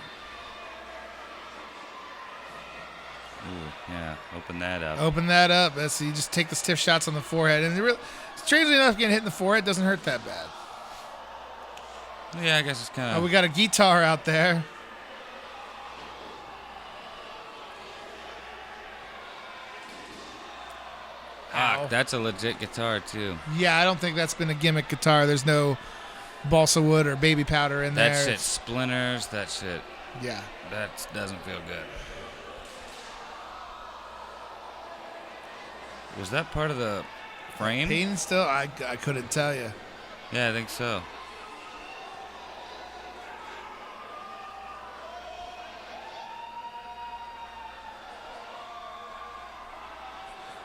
yeah. Open that up. Open that up. That's you just take the stiff shots on the forehead, and strangely enough, getting hit in the forehead doesn't hurt that bad. Yeah, I guess it's kind of. Oh, we got a guitar out there. Fuck, that's a legit guitar, too. Yeah, I don't think that's been a gimmick guitar. There's no balsa wood or baby powder in there. That shit splinters. That shit. Yeah. That doesn't feel good. Was that part of the frame? Painting still? I couldn't tell you. Yeah, I think so.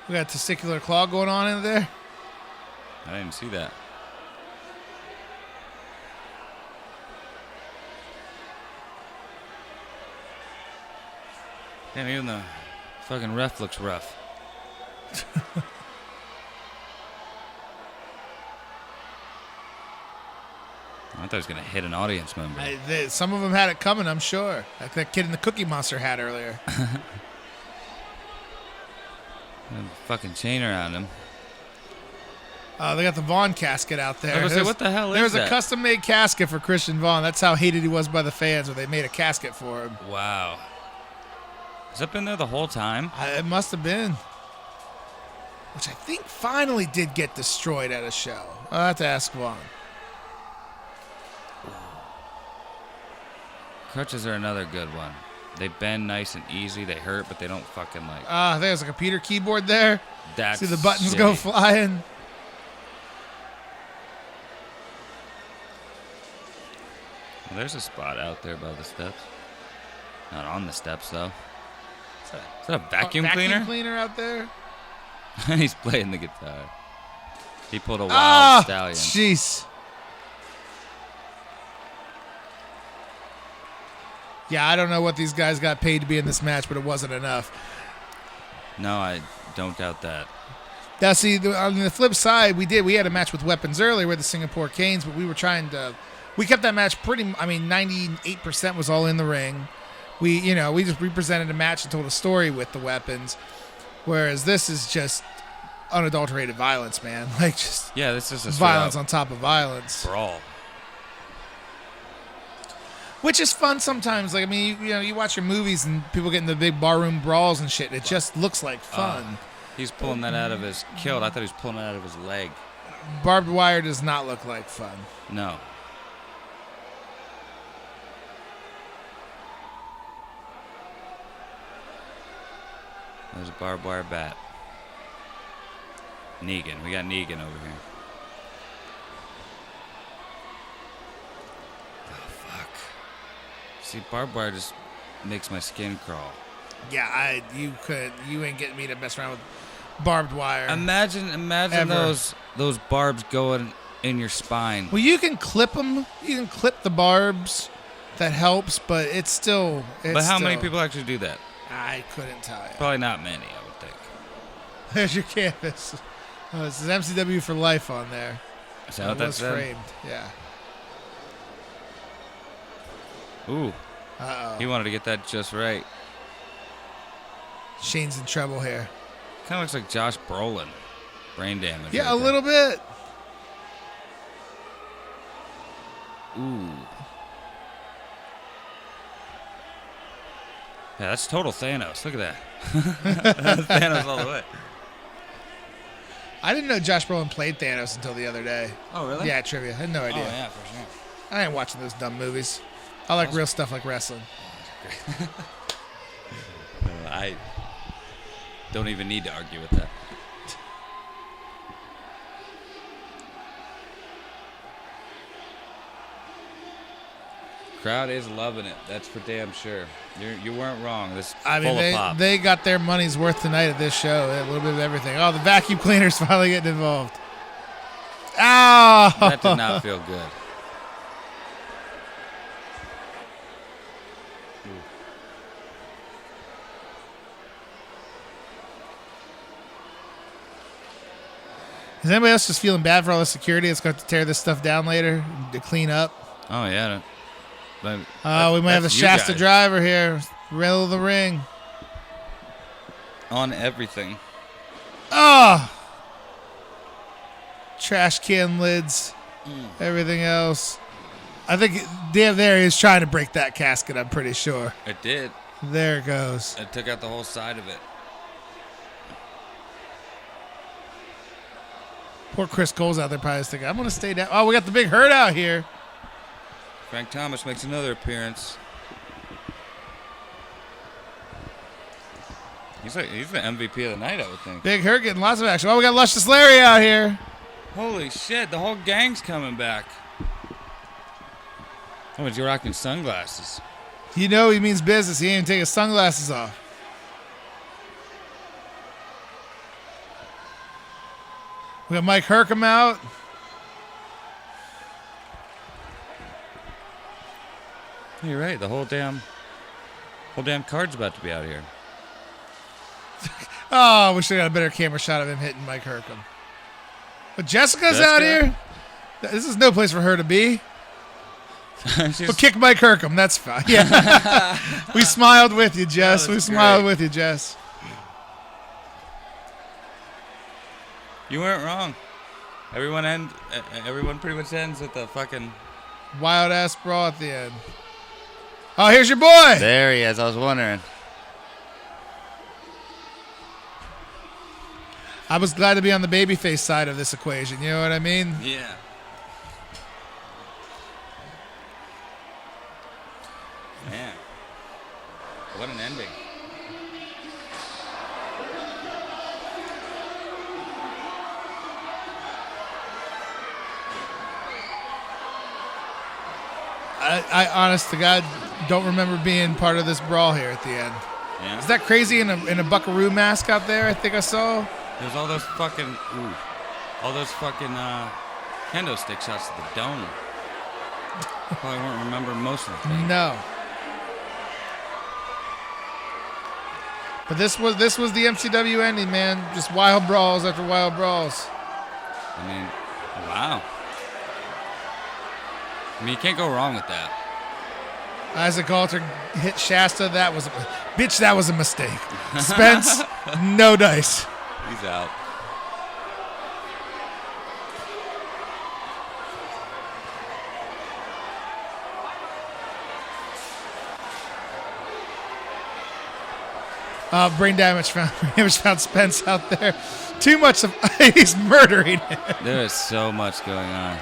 We got a testicular claw going on in there. I didn't see that. Damn, even the fucking ref looks rough. I thought he was going to hit an audience member. Some of them had it coming, I'm sure. Like that kid in the Cookie Monster hat earlier. Fucking chain around him. They got the Vaughn casket out there. I was like, what the hell is There was that? a custom-made casket for Christian Vaughn. That's how hated he was by the fans, where they made a casket for him. Wow. Has that been there the whole time? It must have been. Which I think finally did get destroyed at a show. I'll have to ask Vaughn. Crutches are another good one. They bend nice and easy. They hurt, but they don't fucking like. There's a computer keyboard there. That's See the buttons shitty. go flying. Well, there's a spot out there by the steps. Not on the steps, though. Is that a vacuum cleaner? Vacuum cleaner out there. He's playing the guitar. He pulled a wild stallion. Jeez. Yeah, I don't know what these guys got paid to be in this match, but it wasn't enough. No, I don't doubt that. Now, see, on the flip side, we had a match with Weapons earlier with the Singapore Canes, but we kept that match 98% was all in the ring. We just represented a match and told a story with the Weapons, whereas this is just unadulterated violence, man. Like, just this is a violence on top of violence. Brawl. Which is fun sometimes. Like, I mean, you watch your movies and people get in the big barroom brawls and shit. And it just looks like fun. He's pulling that out of his kilt. I thought he was pulling it out of his leg. Barbed wire does not look like fun. No. There's a barbed wire bat. Negan. We got Negan over here. See, barbed wire just makes my skin crawl. Yeah, you ain't getting me to mess around with barbed wire. Imagine ever. those barbs going in your spine. Well, you can clip them. You can clip the barbs. That helps, but it's still. But how many people actually do that? I couldn't tell you. Probably not many, I would think. There's your canvas. Oh, this is MCW for life on there. Is that what that said? framed. Yeah. Ooh. Uh-oh. He wanted to get that just right. Shane's in trouble here. Kind of looks like Josh Brolin. Brain damage. Yeah, right a there. little bit. Ooh. Yeah, that's total Thanos. Look at that. That's Thanos all the way. I didn't know Josh Brolin played Thanos until the other day. Oh, really? Yeah, trivia. I had no idea. Oh, yeah, for sure. I ain't watching those dumb movies. I like real stuff like wrestling. I don't even need to argue with that. Crowd is loving it. That's for damn sure. You weren't wrong. This I full mean, of pop. they got their money's worth tonight at this show. A little bit of everything. Oh, the vacuum cleaner's finally getting involved. Ow! That did not feel good. Is anybody else just feeling bad for all the security that's going to tear this stuff down later to clean up? Oh, yeah. We might have the you Shasta guys. driver here. Riddle of the ring. On everything. Oh! Trash can lids. Everything else. I think damn there he is trying to break that casket, I'm pretty sure. It did. There it goes. It took out the whole side of it. Poor Chris Cole's out there probably just thinking, I'm going to stay down. Oh, we got the big hurt out here. Frank Thomas makes another appearance. He's the MVP of the night, I would think. Big hurt getting lots of action. Oh, we got Luscious Larry out here. Holy shit, the whole gang's coming back. Oh, he's rocking sunglasses. You know he means business. He ain't even taking his sunglasses off. We got Mike Hercom out. You're right. The whole damn card's about to be out here. Oh, we should have got a better camera shot of him hitting Mike Hercom. But Jessica's out here. This is no place for her to be. But kick Mike Hercom. That's fine. Yeah. We smiled with you, Jess. We smiled with you, Jess. You weren't wrong. Everyone pretty much ends with the fucking wild ass brawl at the end. Oh, here's your boy. There he is. I was wondering. I was glad to be on the babyface side of this equation. You know what I mean? Yeah. Man. What an ending. I honest to God, don't remember being part of this brawl here at the end. Yeah. Is that crazy in a Buckaroo mask out there? I think I saw. There's all those fucking kendo stick shots to the dome. Probably won't remember most of the things. No. But this was the MCW ending, man. Just wild brawls after wild brawls. I mean, wow. I mean, you can't go wrong with that. Isaac Alter hit Shasta. That was a mistake. Spence, no dice. He's out. Brain damage found Spence out there. Too much of he's murdering him. There is so much going on.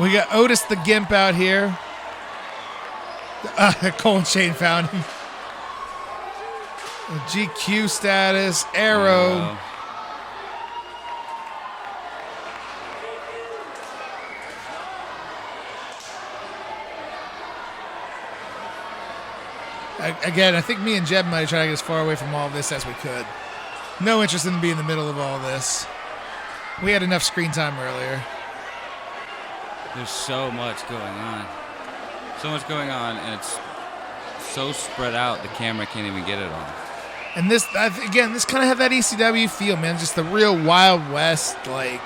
We got Otis the Gimp out here. Cole and Shane found him. GQ status, Arrow. Again, I think me and Jeb might try to get as far away from all of this as we could. No interest in being in the middle of all this. We had enough screen time earlier. There's so much going on. So much going on, and it's so spread out, the camera can't even get it on. And this kind of had that ECW feel, man. Just the real Wild West, like,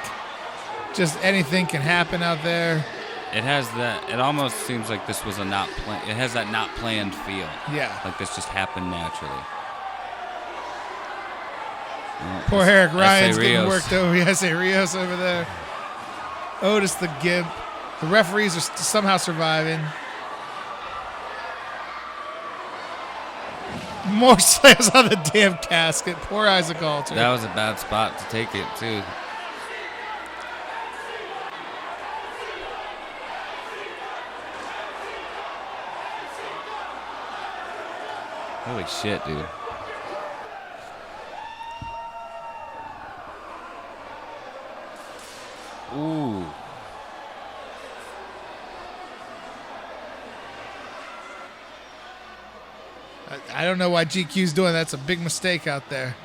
just anything can happen out there. It has that. It almost seems like this was it has that not planned feel. Yeah. Like this just happened naturally. Poor Eric Ryan's getting worked over. S.A. Rios over there. Otis the Gimp. The referees are somehow surviving. More slams on the damn casket. Poor Isaac Alter. That was a bad spot to take it, too. Holy shit, dude. Ooh. I don't know why GQ's doing that. That's a big mistake out there.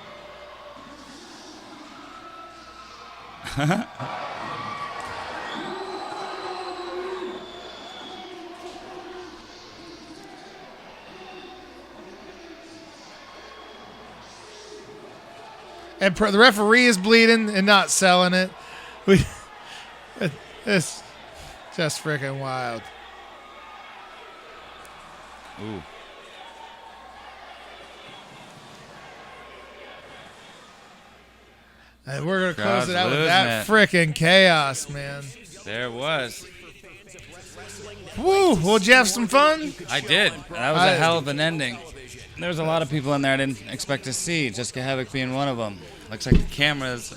And the referee is bleeding and not selling it. It's just freaking wild. Ooh. And we're going to close it out with that freaking chaos, man. There it was. Woo! Well, did you have some fun? I did. That was a hell of an ending. There's a lot of people in there I didn't expect to see. Jessica Havoc being one of them. Looks like the camera's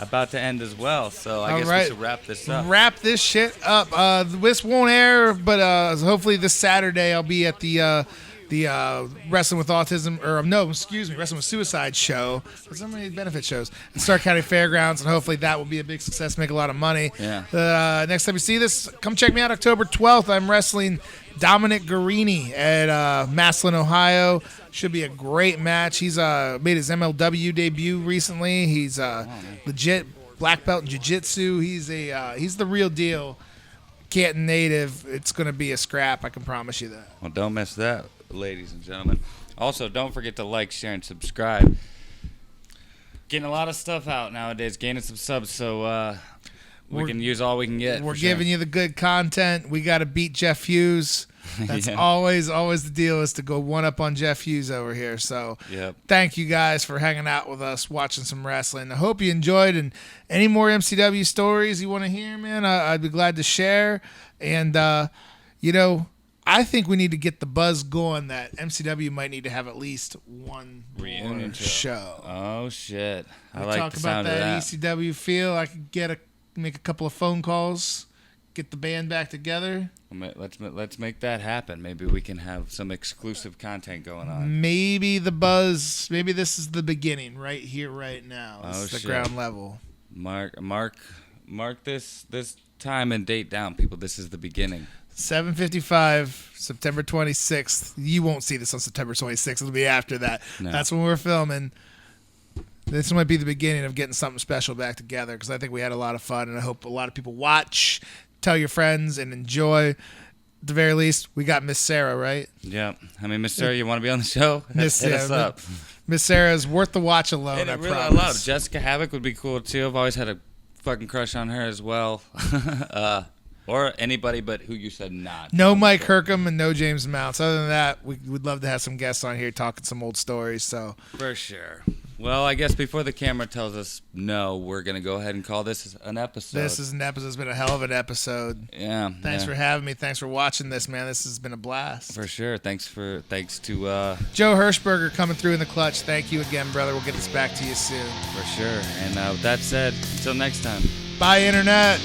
about to end as well, so I guess we should wrap this up. Wrap this shit up. This won't air, but hopefully this Saturday I'll be at the Wrestling with Autism, Wrestling with Suicide show. There's so many benefit shows at Stark County Fairgrounds, and hopefully that will be a big success, make a lot of money. Yeah. Next time you see this, come check me out October 12th. I'm wrestling Dominic Guarini at Massillon, Ohio. Should be a great match. He's made his MLW debut recently. He's legit black belt in jiu-jitsu. He's the real deal. Canton native. It's going to be a scrap. I can promise you that. Well, don't miss that, ladies and gentlemen. Also, don't forget to like, share, and subscribe. Getting a lot of stuff out nowadays. Gaining some subs, so we can use all we can get. We're giving you the good content. We got to beat Jeff Hughes. That's always the deal, is to go one up on Jeff Hughes over here. So thank you guys for hanging out with us, watching some wrestling. I hope you enjoyed, and any more MCW stories you want to hear, man, I'd be glad to share. And, I think we need to get the buzz going that MCW might need to have at least one reunion show. Oh, shit. I like the sound of that. Talk about that ECW feel. I could make a couple of phone calls, get the band back together. Let's make that happen. Maybe we can have some exclusive content going on. Maybe this is the beginning right here, right now. This is the ground level. Mark this time and date down, people. This is the beginning. 7:55, September 26th. You won't see this on September 26th. It'll be after that. No. That's when we're filming. This might be the beginning of getting something special back together, because I think we had a lot of fun, and I hope a lot of people watch, tell your friends, and enjoy. At the very least, we got Miss Sarah, right? Yeah. I mean, Miss Sarah, you want to be on the show? Hit us up. Miss Sarah is worth the watch alone, I promise. I love Jessica Havoc would be cool, too. I've always had a fucking crush on her as well. Or anybody but who you said not. No Mike Hercom and no James Mounts. Other than that, we'd love to have some guests on here talking some old stories. So for sure. Well, I guess before the camera tells us no, we're going to go ahead and call this an episode. This is an episode. It's been a hell of an episode. Yeah. Thanks for having me. Thanks for watching this, man. This has been a blast. For sure. Thanks to Joe Hirschberger coming through in the clutch. Thank you again, brother. We'll get this back to you soon. For sure. And with that said, until next time. Bye, Internet.